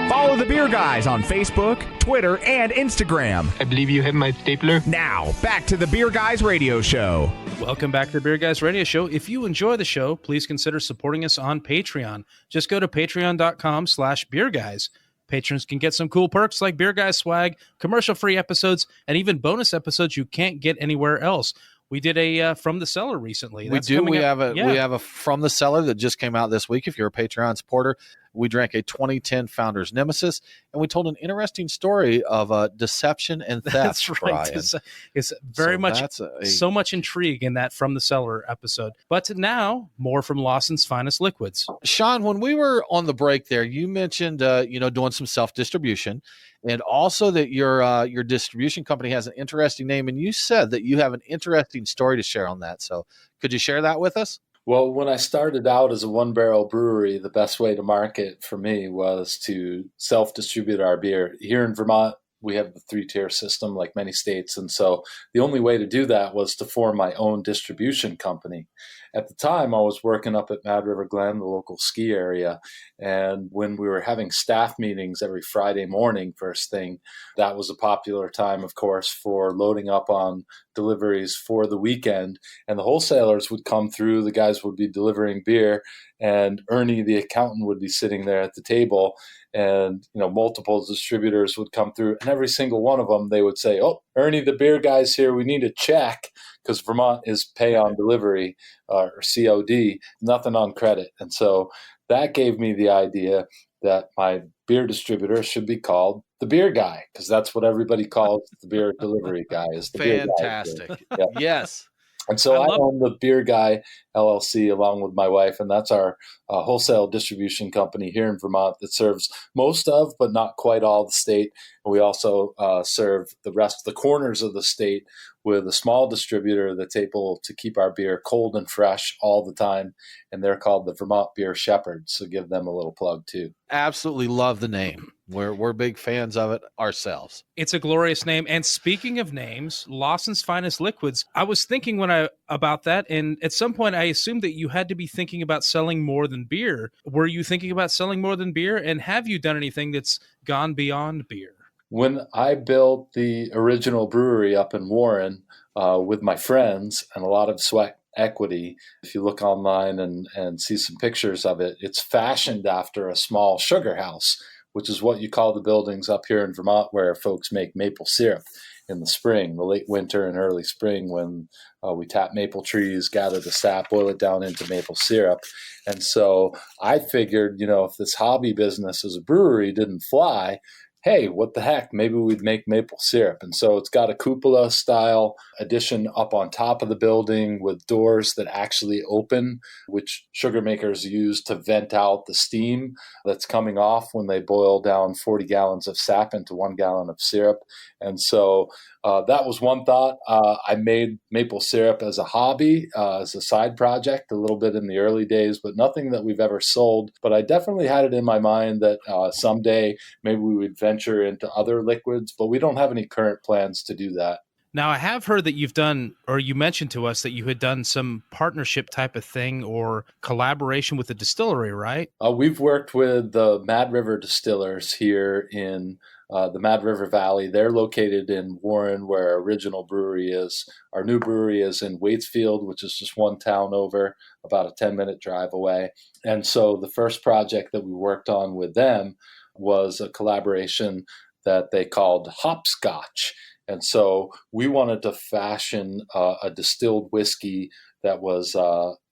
Speaker 2: Follow the Beer Guys on Facebook, Twitter, and Instagram.
Speaker 10: I believe you have my stapler.
Speaker 2: Now, back to the Beer Guys Radio Show.
Speaker 1: Welcome back to the Beer Guys Radio Show. If you enjoy the show, please consider supporting us on Patreon. Just go to patreon.com/beerguys. Patrons can get some cool perks like Beer Guys swag, commercial-free episodes, and even bonus episodes you can't get anywhere else. We did a From the Cellar recently.
Speaker 5: We have a From the Cellar that just came out this week. If you're a Patreon supporter, We drank a 2010 Founder's Nemesis, and we told an interesting story of deception and theft.
Speaker 1: That's right.
Speaker 5: Brian.
Speaker 1: It's very
Speaker 5: So
Speaker 1: much
Speaker 5: that's
Speaker 1: so much intrigue in that From the Cellar episode. But now, more from Lawson's Finest Liquids.
Speaker 5: Sean, when we were on the break there, you mentioned doing some self-distribution, and also that your distribution company has an interesting name, and you said that you have an interesting story to share on that. So could you share that with us?
Speaker 6: Well, when I started out as a one-barrel brewery, the best way to market for me was to self-distribute our beer. Here in Vermont, we have the 3-tier system like many states. And so the only way to do that was to form my own distribution company. At the time, I was working up at Mad River Glen, the local ski area. And when we were having staff meetings every Friday morning, first thing, that was a popular time, of course, for loading up on deliveries for the weekend. And the wholesalers would come through, the guys would be delivering beer, and Ernie, the accountant, would be sitting there at the table. And, multiple distributors would come through, and every single one of them, they would say, "Oh, Ernie, the beer guy's here. We need a check," because Vermont is pay on delivery or COD, nothing on credit. And so that gave me the idea that my beer distributor should be called the beer guy, because that's what everybody calls the beer delivery guy, is the beer guy.
Speaker 5: Fantastic.
Speaker 6: Yeah.
Speaker 5: Yes.
Speaker 6: And so I own the Beer Guy LLC along with my wife, and that's our wholesale distribution company here in Vermont that serves most of, but not quite all, the state. And we also serve the rest of the corners of the state with a small distributor that's able to keep our beer cold and fresh all the time, and they're called the Vermont Beer Shepherds. So give them a little plug too.
Speaker 5: Absolutely love the name. We're big fans of it ourselves.
Speaker 1: It's a glorious name. And speaking of names, Lawson's Finest Liquids, I was thinking about that, and at some point I assumed that you had to be thinking about selling more than beer. Were you thinking about selling more than beer? And have you done anything that's gone beyond beer?
Speaker 6: When I built the original brewery up in Warren with my friends and a lot of sweat equity, if you look online and see some pictures of it, it's fashioned after a small sugar house, which is what you call the buildings up here in Vermont where folks make maple syrup in the spring, the late winter and early spring, when we tap maple trees, gather the sap, boil it down into maple syrup. And so I figured, if this hobby business as a brewery didn't fly, hey, what the heck, maybe we'd make maple syrup. And so it's got a cupola style addition up on top of the building with doors that actually open, which sugar makers use to vent out the steam that's coming off when they boil down 40 gallons of sap into 1 gallon of syrup. And so that was one thought. I made maple syrup as a hobby, as a side project, a little bit in the early days, but nothing that we've ever sold. But I definitely had it in my mind that someday maybe we would venture into other liquids, but we don't have any current plans to do that.
Speaker 1: Now, I have heard that you've done, or you mentioned to us that you had done some partnership type of thing or collaboration with the distillery, right?
Speaker 6: We've worked with the Mad River distillers here in the Mad River Valley. They're located in Warren, where our original brewery is. Our new brewery is in Waitsfield, which is just one town over, about a 10-minute drive away. And so the first project that we worked on with them was a collaboration that they called Hopscotch. And so we wanted to fashion a distilled whiskey that was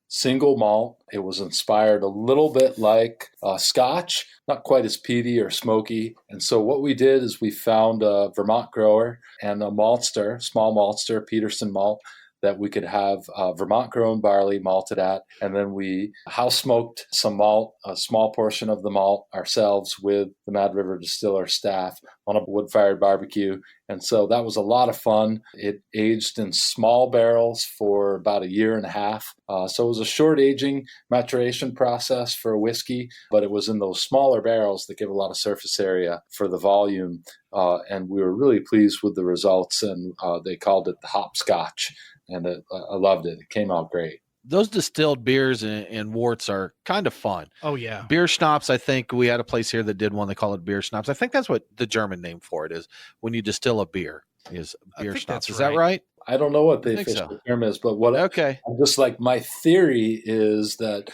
Speaker 6: single malt. It was inspired a little bit like Scotch, not quite as peaty or smoky. And so what we did is we found a Vermont grower and a maltster, small maltster, Peterson malt, that we could have Vermont grown barley malted at. And then we house smoked some malt, a small portion of the malt ourselves with the Mad River Distiller staff on a wood-fired barbecue. And so that was a lot of fun. It aged in small barrels for about a year and a half. So it was a short aging maturation process for a whiskey, but it was in those smaller barrels that give a lot of surface area for the volume. And we were really pleased with the results, and they called it the Hopscotch. And I loved it. It came out great.
Speaker 5: Those distilled beers and worts are kind of fun.
Speaker 1: Oh, yeah.
Speaker 5: Beer schnapps, I think we had a place here that did one. They call it beer schnapps. I think that's what the German name for it is, when you distill a beer, is beer schnapps. Is that right?
Speaker 6: I don't know what the official term is, but I'm just like, my theory is that,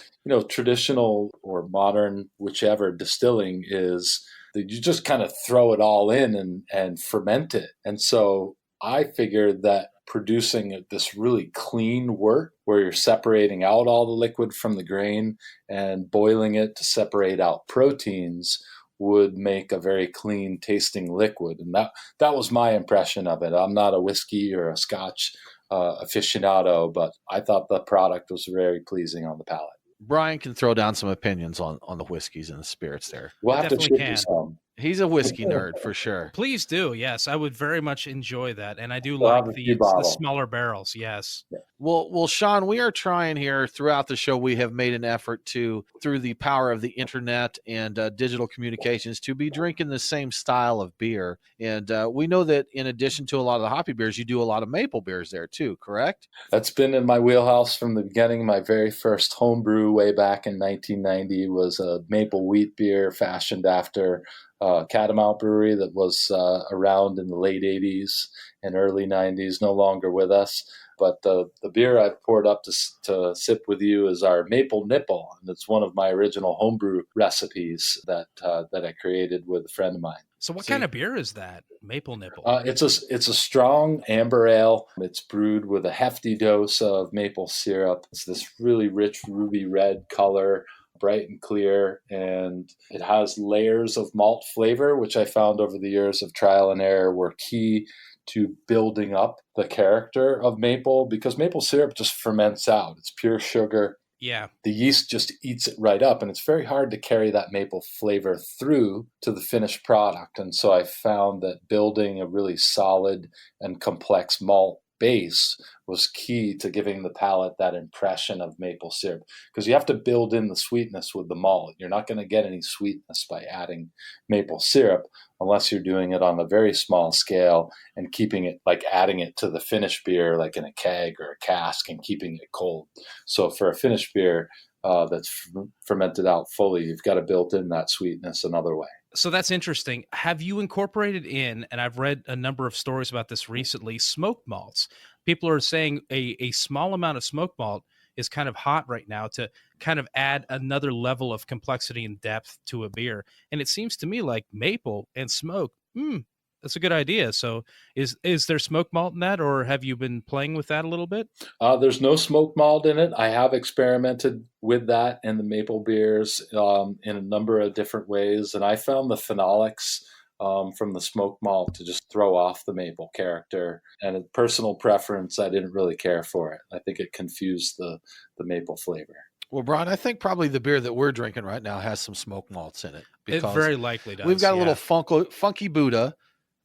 Speaker 6: traditional or modern, whichever distilling is that you just kind of throw it all in and ferment it. And so I figured that producing this really clean wort where you're separating out all the liquid from the grain and boiling it to separate out proteins would make a very clean tasting liquid. And that was my impression of it. I'm not a whiskey or a Scotch aficionado, but I thought the product was very pleasing on the palate.
Speaker 5: Brian can throw down some opinions on the whiskeys and the spirits there.
Speaker 6: We'll have to
Speaker 1: definitely
Speaker 6: chip you
Speaker 1: can.
Speaker 6: some.
Speaker 5: He's a whiskey nerd for sure.
Speaker 1: Please do. Yes, I would very much enjoy that. And I do
Speaker 6: We'll
Speaker 1: like
Speaker 6: have a few
Speaker 1: the
Speaker 6: bottles.
Speaker 1: smaller barrels. Yes.
Speaker 5: Well, Sean, we are trying here throughout the show. We have made an effort to, through the power of the internet and digital communications, to be drinking the same style of beer. And we know that in addition to a lot of the hoppy beers, you do a lot of maple beers there too, correct?
Speaker 6: That's been in my wheelhouse from the beginning. My very first home brew way back in 1990 was a maple wheat beer fashioned after Catamount Brewery that was around in the late 80s and early 90s, no longer with us. But the beer I've poured up to sip with you is our Maple Nipple, and it's one of my original homebrew recipes that I created with a friend of mine.
Speaker 1: So what kind of beer is that? Maple Nipple.
Speaker 6: It's a strong amber ale. It's brewed with a hefty dose of maple syrup. It's this really rich ruby red color, bright and clear, and it has layers of malt flavor, which I found over the years of trial and error were key to building up the character of maple, because maple syrup just ferments out. It's pure sugar.
Speaker 1: Yeah.
Speaker 6: The yeast just eats it right up, and it's very hard to carry that maple flavor through to the finished product. And so I found that building a really solid and complex malt base was key to giving the palate that impression of maple syrup, because you have to build in the sweetness with the malt. You're not going to get any sweetness by adding maple syrup unless you're doing it on a very small scale and keeping it, like adding it to the finished beer, like in a keg or a cask, and keeping it cold. So for a finished beer that's fermented out fully, you've got to build in that sweetness another way.
Speaker 1: So that's interesting. Have you incorporated in, and I've read a number of stories about this recently, smoked malts? People are saying a small amount of smoked malt is kind of hot right now to kind of add another level of complexity and depth to a beer. And it seems to me like maple and smoke, that's a good idea. So is there smoked malt in that, or have you been playing with that a little bit?
Speaker 6: There's no smoked malt in it. I have experimented with that in the maple beers in a number of different ways. And I found the phenolics from the smoked malt to just throw off the maple character. And a personal preference, I didn't really care for it. I think it confused the maple flavor.
Speaker 5: Well, Brian, I think probably the beer that we're drinking right now has some smoked malts in it.
Speaker 1: It very likely does.
Speaker 5: We've got a little funky Buddha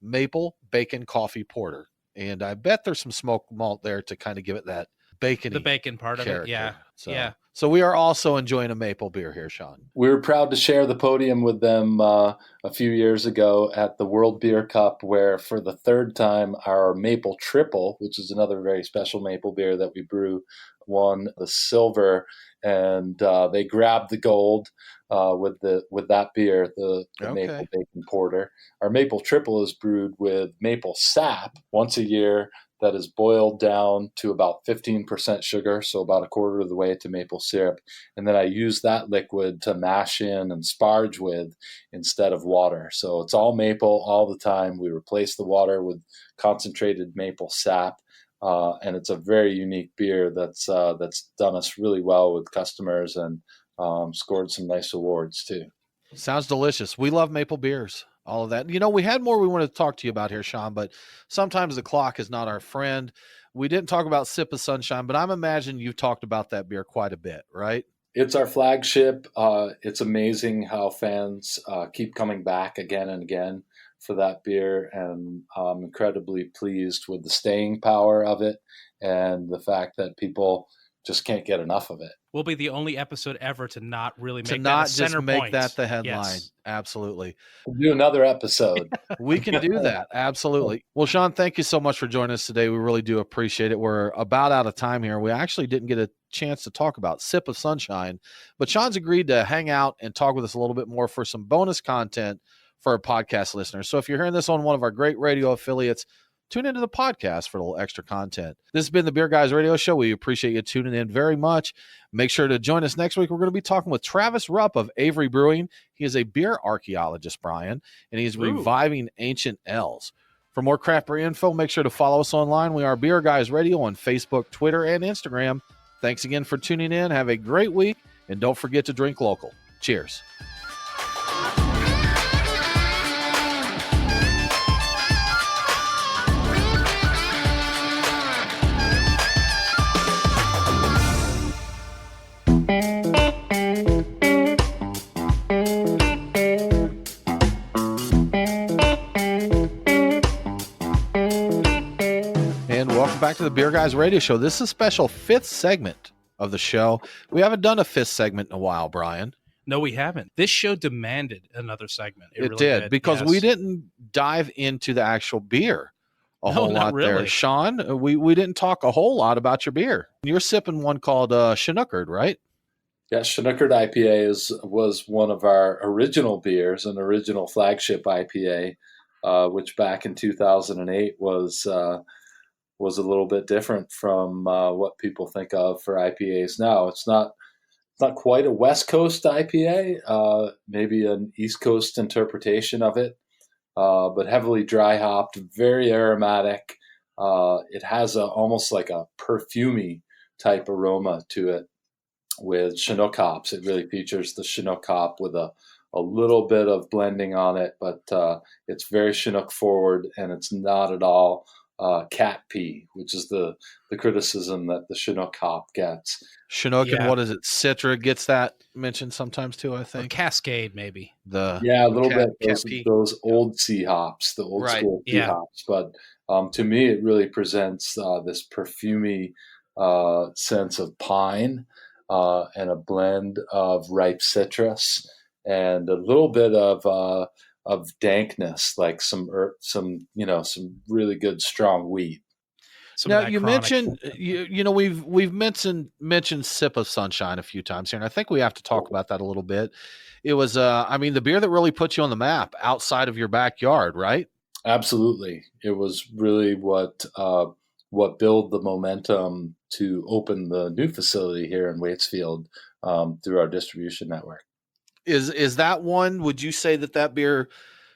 Speaker 5: maple bacon coffee porter, and I bet there's some smoked malt there to kind of give it that bacon,
Speaker 1: the bacon part
Speaker 5: character.
Speaker 1: Of it. Yeah.
Speaker 5: So we are also enjoying a maple beer here, Sean.
Speaker 6: We were proud to share the podium with them a few years ago at the World Beer Cup, where for the third time our Maple Triple, which is another very special maple beer that we brew, won the silver, and they grabbed the gold with that beer, the Maple Bacon Porter. Our Maple Triple is brewed with maple sap once a year that is boiled down to about 15% sugar, so about a quarter of the way to maple syrup. And then I use that liquid to mash in and sparge with instead of water. So it's all maple all the time. We replace the water with concentrated maple sap. And it's a very unique beer that's done us really well with customers and scored some nice awards too.
Speaker 5: Sounds delicious. We love maple beers. All of that. You know, we had more we wanted to talk to you about here, Sean, but sometimes the clock is not our friend. We didn't talk about Sip of Sunshine, but I'm imagining you've talked about that beer quite a bit, right?
Speaker 6: It's our flagship. It's amazing how fans keep coming back again and again for that beer, and I'm incredibly pleased with the staying power of it and the fact that people just can't get enough of it.
Speaker 1: We'll be the only episode ever to not really make
Speaker 5: that the headline.
Speaker 1: Yes.
Speaker 5: Absolutely.
Speaker 6: We'll do another episode.
Speaker 5: We can do that. Absolutely. Well, Sean, thank you so much for joining us today. We really do appreciate it. We're about out of time here. We actually didn't get a chance to talk about Sip of Sunshine, but Sean's agreed to hang out and talk with us a little bit more for some bonus content for our podcast listeners. So if you're hearing this on one of our great radio affiliates, tune into the podcast for a little extra content. This has been the Beer Guys Radio Show. We appreciate you tuning in very much. Make sure to join us next week. We're going to be talking with Travis Rupp of Avery Brewing. He is a beer archaeologist, Brian, and he's reviving ancient ales. For more craft beer info, make sure to follow us online. We are Beer Guys Radio on Facebook, Twitter, and Instagram. Thanks again for tuning in. Have a great week, and don't forget to drink local. Cheers. Back to the Beer Guys Radio Show. This is a special 5th segment of the show. We haven't done a 5th segment in a while, Brian.
Speaker 1: No, we haven't. This show demanded another segment.
Speaker 5: It really did because we didn't dive into the actual beer a whole lot there. Sean, we didn't talk a whole lot about your beer. You're sipping one called Chinookard, right?
Speaker 6: Yeah, Chinookard IPA was one of our original beers, an original flagship IPA, which back in 2008 was a little bit different from what people think of for IPAs now. It's not quite a West Coast IPA, maybe an East Coast interpretation of it, but heavily dry hopped, very aromatic. It has almost like a perfumey type aroma to it with Chinook hops. It really features the Chinook hop with a little bit of blending on it, but it's very Chinook forward, and it's not at all cat pee, which is the criticism that the Chinook hop gets.
Speaker 5: Chinook and what is it? Citra gets that mentioned sometimes too, I think.
Speaker 1: Or Cascade, maybe.
Speaker 6: A little bit. Those old C hops, the old school C hops. But to me, it really presents this perfumey sense of pine and a blend of ripe citrus and a little bit of dankness, like some really good strong wheat.
Speaker 5: Now you mentioned we've mentioned Sip of Sunshine a few times here, and I think we have to talk about that a little bit. It was the beer that really put you on the map outside of your backyard, right?
Speaker 6: Absolutely. It was really what built the momentum to open the new facility here in Waitsfield through our distribution network.
Speaker 5: Is that one, would you say that beer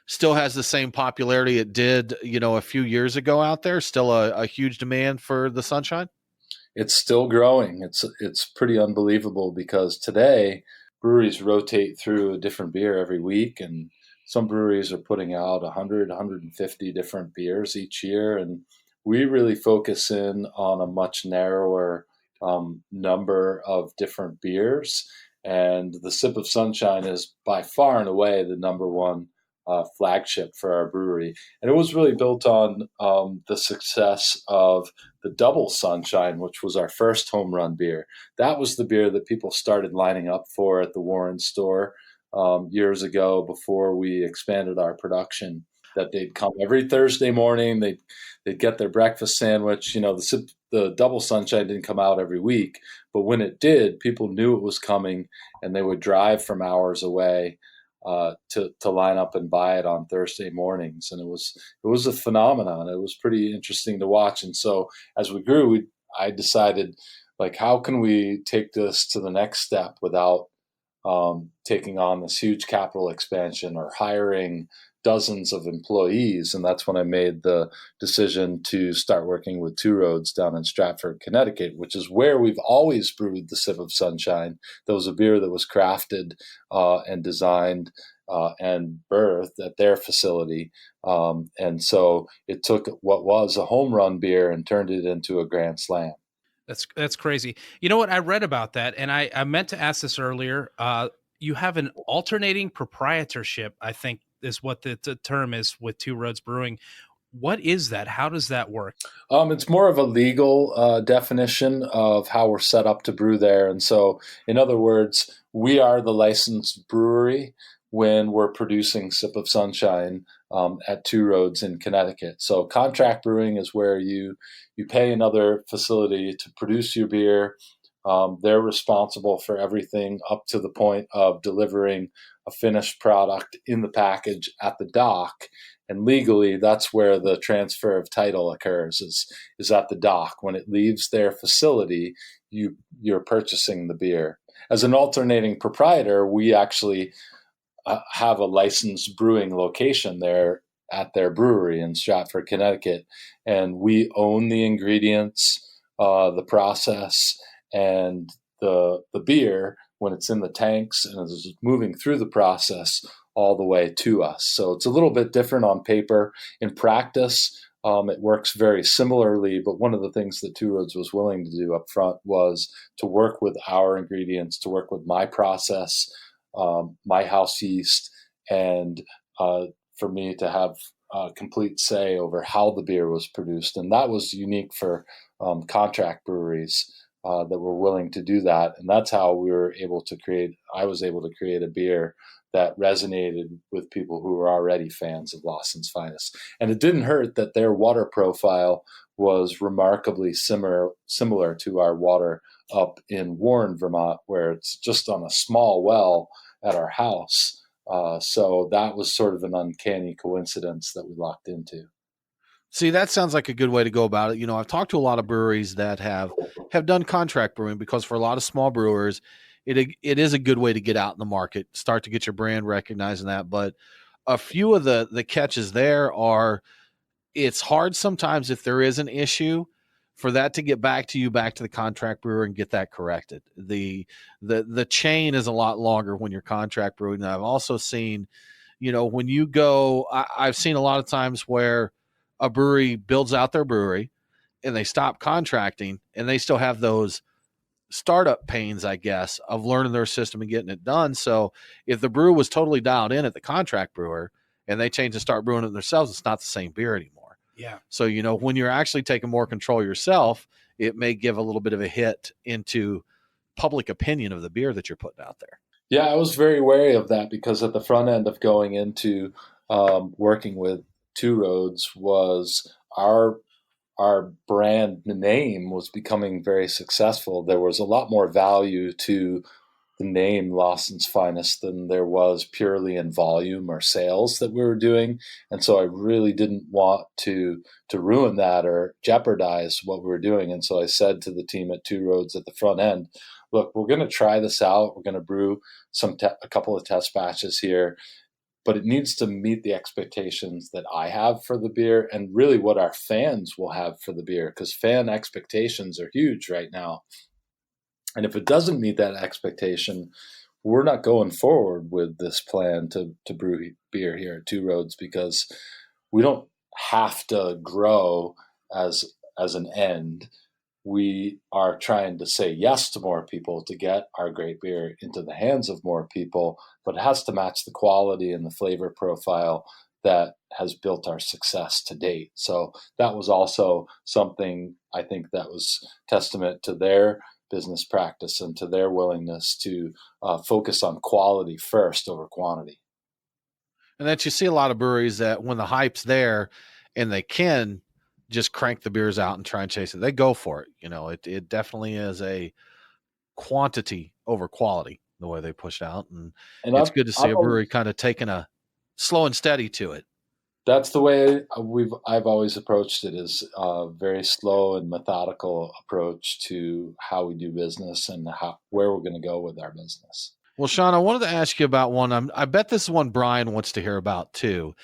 Speaker 5: still has the same popularity it did, a few years ago out there? Still a huge demand for the Sunshine?
Speaker 6: It's still growing. It's pretty unbelievable because today breweries rotate through a different beer every week, and some breweries are putting out 100, 150 different beers each year. And we really focus in on a much narrower number of different beers. And the Sip of Sunshine is by far and away the number one flagship for our brewery. And it was really built on the success of the Double Sunshine, which was our first home run beer. That was the beer that people started lining up for at the Warren store years ago before we expanded our production, that they'd come every Thursday morning. They'd get their breakfast sandwich. The Double Sunshine didn't come out every week, but when it did, people knew it was coming, and they would drive from hours away to line up and buy it on Thursday mornings. And it was a phenomenon. It was pretty interesting to watch. And so as we grew, I decided, how can we take this to the next step without taking on this huge capital expansion or hiring dozens of employees? And that's when I made the decision to start working with Two Roads down in Stratford, Connecticut, which is where we've always brewed the Sip of Sunshine. That was a beer that was crafted and designed and birthed at their facility. And so it took what was a home run beer and turned it into a grand slam.
Speaker 1: That's crazy. You know what? I read about that, and I meant to ask this earlier. You have an alternating proprietorship, I think, is what the term is with Two Roads Brewing. What is that? How does that work?
Speaker 6: It's more of a legal definition of how we're set up to brew there. And so, in other words, we are the licensed brewery when we're producing Sip of Sunshine at Two Roads in Connecticut. So contract brewing is where you pay another facility to produce your beer. They're responsible for everything up to the point of delivering a finished product in the package at the dock. And legally, that's where the transfer of title occurs, is at the dock. When it leaves their facility, you're purchasing the beer. As an alternating proprietor, we actually have a licensed brewing location there at their brewery in Stratford, Connecticut. And we own the ingredients, the process, and the beer when it's in the tanks and is moving through the process all the way to us. So it's a little bit different on paper. In practice, it works very similarly, but one of the things that Two Roads was willing to do up front was to work with our ingredients, to work with my process, my house yeast, and for me to have complete say over how the beer was produced. And that was unique for contract breweries that were willing to do that. And that's how I was able to create a beer that resonated with people who were already fans of Lawson's Finest. And it didn't hurt that their water profile was remarkably similar to our water up in Warren, Vermont, where it's just on a small well at our house. So that was sort of an uncanny coincidence that we locked into.
Speaker 5: See, that sounds like a good way to go about it. You know, I've talked to a lot of breweries that have done contract brewing, because for a lot of small brewers, it is a good way to get out in the market, start to get your brand recognized in that. But a few of the catches there are, it's hard sometimes if there is an issue for that to get back to the contract brewer and get that corrected. The chain is a lot longer when you're contract brewing. And I've also seen, you know, when you go, I've seen a lot of times where a brewery builds out their brewery and they stop contracting, and they still have those startup pains, I guess, of learning their system and getting it done. So if the brew was totally dialed in at the contract brewer and they change and start brewing it themselves, it's not the same beer anymore.
Speaker 1: Yeah.
Speaker 5: So, you know, when you're actually taking more control yourself, it may give a little bit of a hit into public opinion of the beer that you're putting out there.
Speaker 6: Yeah, I was very wary of that, because at the front end of going into working with Two Roads was our brand name was becoming very successful. There was a lot more value to the name Lawson's Finest than there was purely in volume or sales that we were doing. And so I really didn't want to ruin that or jeopardize what we were doing. And so I said to the team at Two Roads at the front end, look, we're going to try this out. We're going to brew a couple of test batches here, but it needs to meet the expectations that I have for the beer, and really what our fans will have for the beer, because fan expectations are huge right now. And if it doesn't meet that expectation, we're not going forward with this plan to brew beer here at Two Roads, because we don't have to grow as an end. We are trying to say yes to more people to get our great beer into the hands of more people, but it has to match the quality and the flavor profile that has built our success to date. So that was also something I think that was testament to their business practice and to their willingness to focus on quality first over quantity.
Speaker 5: And that you see a lot of breweries that when the hype's there and they can just crank the beers out and try and chase it, they go for it. You know, it definitely is a quantity over quality, the way they push out. And it's good to see a brewery kind of taking a slow and steady to it.
Speaker 6: That's the way I've always approached it, is a very slow and methodical approach to how we do business and where we're going to go with our business.
Speaker 5: Well, Sean, I wanted to ask you about one. I bet this is one Brian wants to hear about too.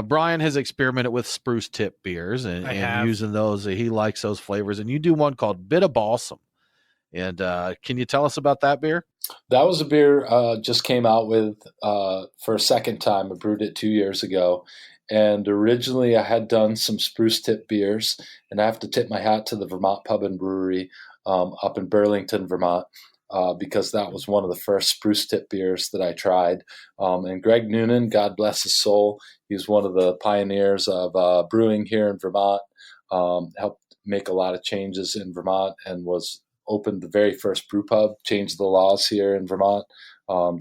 Speaker 5: Brian has experimented with spruce tip beers and using those. He likes those flavors. And you do one called Bit of Balsam. And can you tell us about that beer?
Speaker 6: That was a beer just came out with for a second time. I brewed it 2 years ago. And originally I had done some spruce tip beers. And I have to tip my hat to the Vermont Pub and Brewery up in Burlington, Vermont. Because that was one of the first spruce tip beers that I tried. And Greg Noonan, God bless his soul, he's one of the pioneers of brewing here in Vermont, helped make a lot of changes in Vermont, and opened the very first brew pub, changed the laws here in Vermont,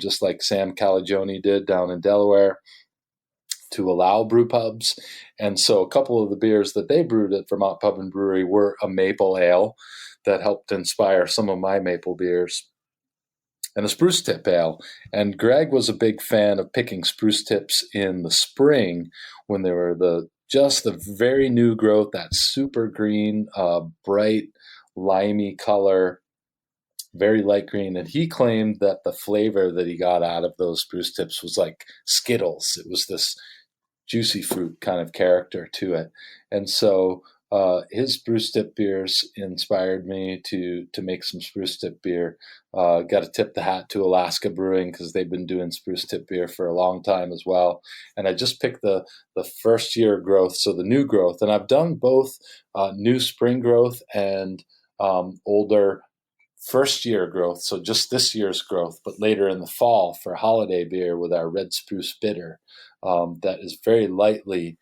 Speaker 6: just like Sam Calagione did down in Delaware, to allow brew pubs. And so a couple of the beers that they brewed at Vermont Pub and Brewery were a maple ale that helped inspire some of my maple beers, and a spruce tip ale. And Greg was a big fan of picking spruce tips in the spring when they were the very new growth, that super green, bright, limey color, very light green. And he claimed that the flavor that he got out of those spruce tips was like Skittles. It was this juicy fruit kind of character to it. And so his spruce tip beers inspired me to make some spruce tip beer. Got to tip the hat to Alaska Brewing because they've been doing spruce tip beer for a long time as well. And I just picked the first year growth, so the new growth. And I've done both new spring growth and older first year growth, so just this year's growth, but later in the fall for holiday beer with our red spruce bitter that is very lightly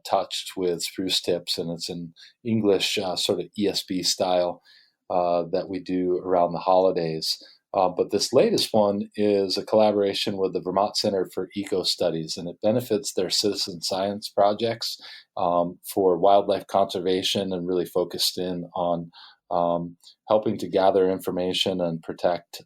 Speaker 6: touched with spruce tips, and it's an English sort of ESB style that we do around the holidays. But this latest one is a collaboration with the Vermont Center for Eco Studies, and it benefits their citizen science projects for wildlife conservation and really focused in on helping to gather information and protect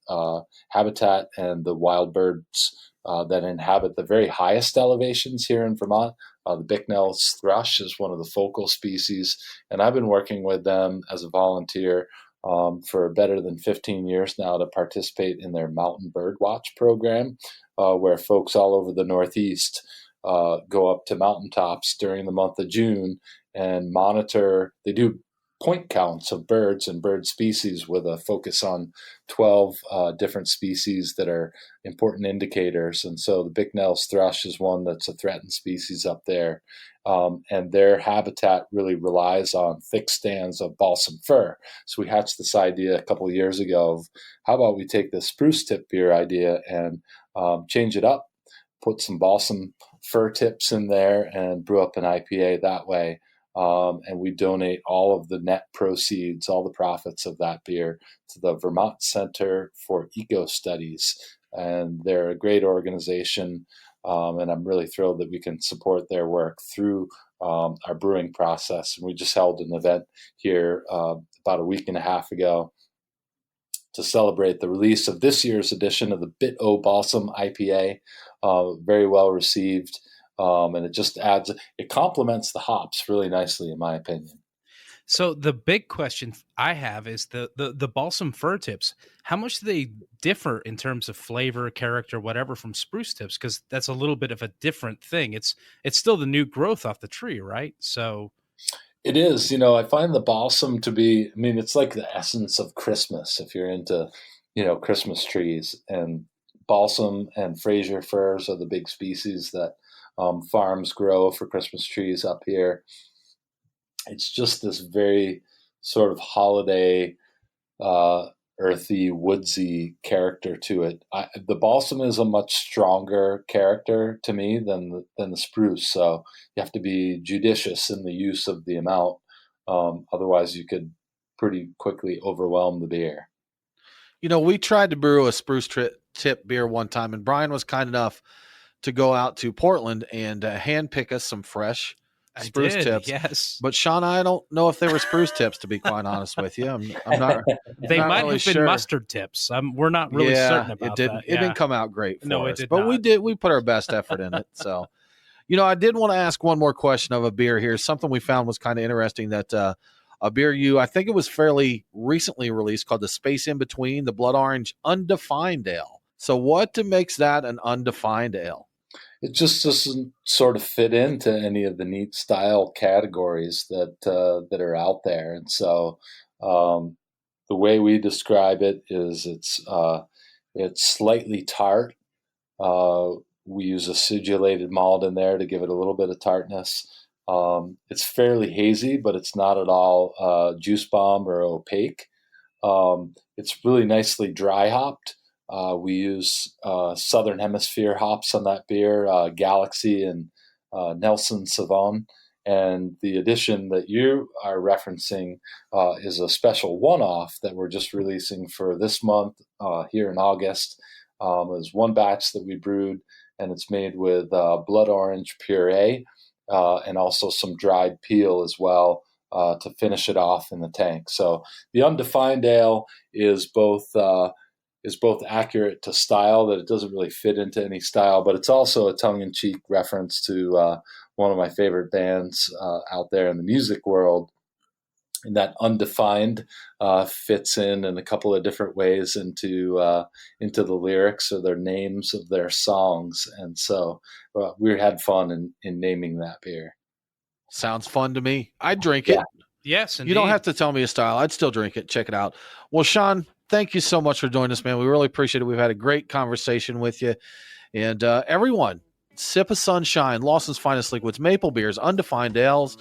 Speaker 6: habitat and the wild birds that inhabit the very highest elevations here in Vermont. The Bicknell's thrush is one of the focal species, and I've been working with them as a volunteer for better than 15 years now to participate in their mountain bird watch program, where folks all over the Northeast go up to mountaintops during the month of June and monitor. They do point counts of birds and bird species with a focus on 12 different species that are important indicators. And so the Bicknell's thrush is one that's a threatened species up there. And their habitat really relies on thick stands of balsam fir. So we hatched this idea a couple of years ago of how about we take the spruce tip beer idea and change it up, put some balsam fir tips in there and brew up an IPA that way. And we donate all of the net proceeds, all the profits of that beer to the Vermont Center for Eco Studies. And they're a great organization. And I'm really thrilled that we can support their work through our brewing process. And we just held an event here about a week and a half ago to celebrate the release of this year's edition of the Bit O Balsam IPA. Very well received. And it just it complements the hops really nicely, in my opinion.
Speaker 1: So the big question I have is the balsam fir tips. How much do they differ in terms of flavor, character, whatever from spruce tips? Because that's a little bit of a different thing. It's still the new growth off the tree, right? So
Speaker 6: it is. You know, I find the balsam to be, I mean, it's like the essence of Christmas if you're into, Christmas trees. And balsam and Fraser firs are the big species that farms grow for Christmas trees up here. It's just this very sort of holiday, earthy, woodsy character to it. The balsam is a much stronger character to me than the spruce, so you have to be judicious in the use of the amount. Otherwise, you could pretty quickly overwhelm the beer.
Speaker 5: We tried to brew a spruce tip beer one time, and Brian was kind enough to go out to Portland and hand pick us some fresh spruce tips.
Speaker 1: Yes,
Speaker 5: but Sean, I don't know if they were spruce tips. To be quite honest with you, I'm not.
Speaker 1: They
Speaker 5: not
Speaker 1: might
Speaker 5: really
Speaker 1: have been
Speaker 5: sure.
Speaker 1: Mustard tips. We're not really certain about that.
Speaker 5: It didn't come out great for us,
Speaker 1: it did
Speaker 5: but
Speaker 1: not.
Speaker 5: we did. We put our best effort in it. So, I did want to ask one more question of a beer here. Something we found was kind of interesting that a beer I think it was fairly recently released called the Space in Between, the Blood Orange Undefined Ale. So, what makes that an undefined ale?
Speaker 6: It just doesn't sort of fit into any of the neat style categories that are out there. And so the way we describe it is it's slightly tart. We use acidulated malt in there to give it a little bit of tartness. It's fairly hazy, but it's not at all juice bomb or opaque. It's really nicely dry hopped. We use Southern Hemisphere hops on that beer, Galaxy and Nelson Sauvon. And the edition that you are referencing is a special one-off that we're just releasing for this month here in August. There's one batch that we brewed, and it's made with blood orange puree and also some dried peel as well to finish it off in the tank. So the undefined ale is both accurate to style, that it doesn't really fit into any style, but it's also a tongue-in-cheek reference to one of my favorite bands out there in the music world, and that undefined fits in a couple of different ways into the lyrics or their names of their songs. And so we had fun in naming that beer.
Speaker 5: Sounds fun to me. I'd drink it.
Speaker 1: Yes, indeed.
Speaker 5: You don't have to tell me a style. I'd still drink it. Check it out. Well, Sean, thank you so much for joining us, man. We really appreciate it. We've had a great conversation with you. And everyone, sip of sunshine, Lawson's Finest Liquids, maple beers, undefined ales.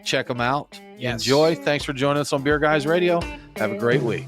Speaker 5: Check them out.
Speaker 1: Yes.
Speaker 5: Enjoy. Thanks for joining us on Beer Guys Radio. Have a great week.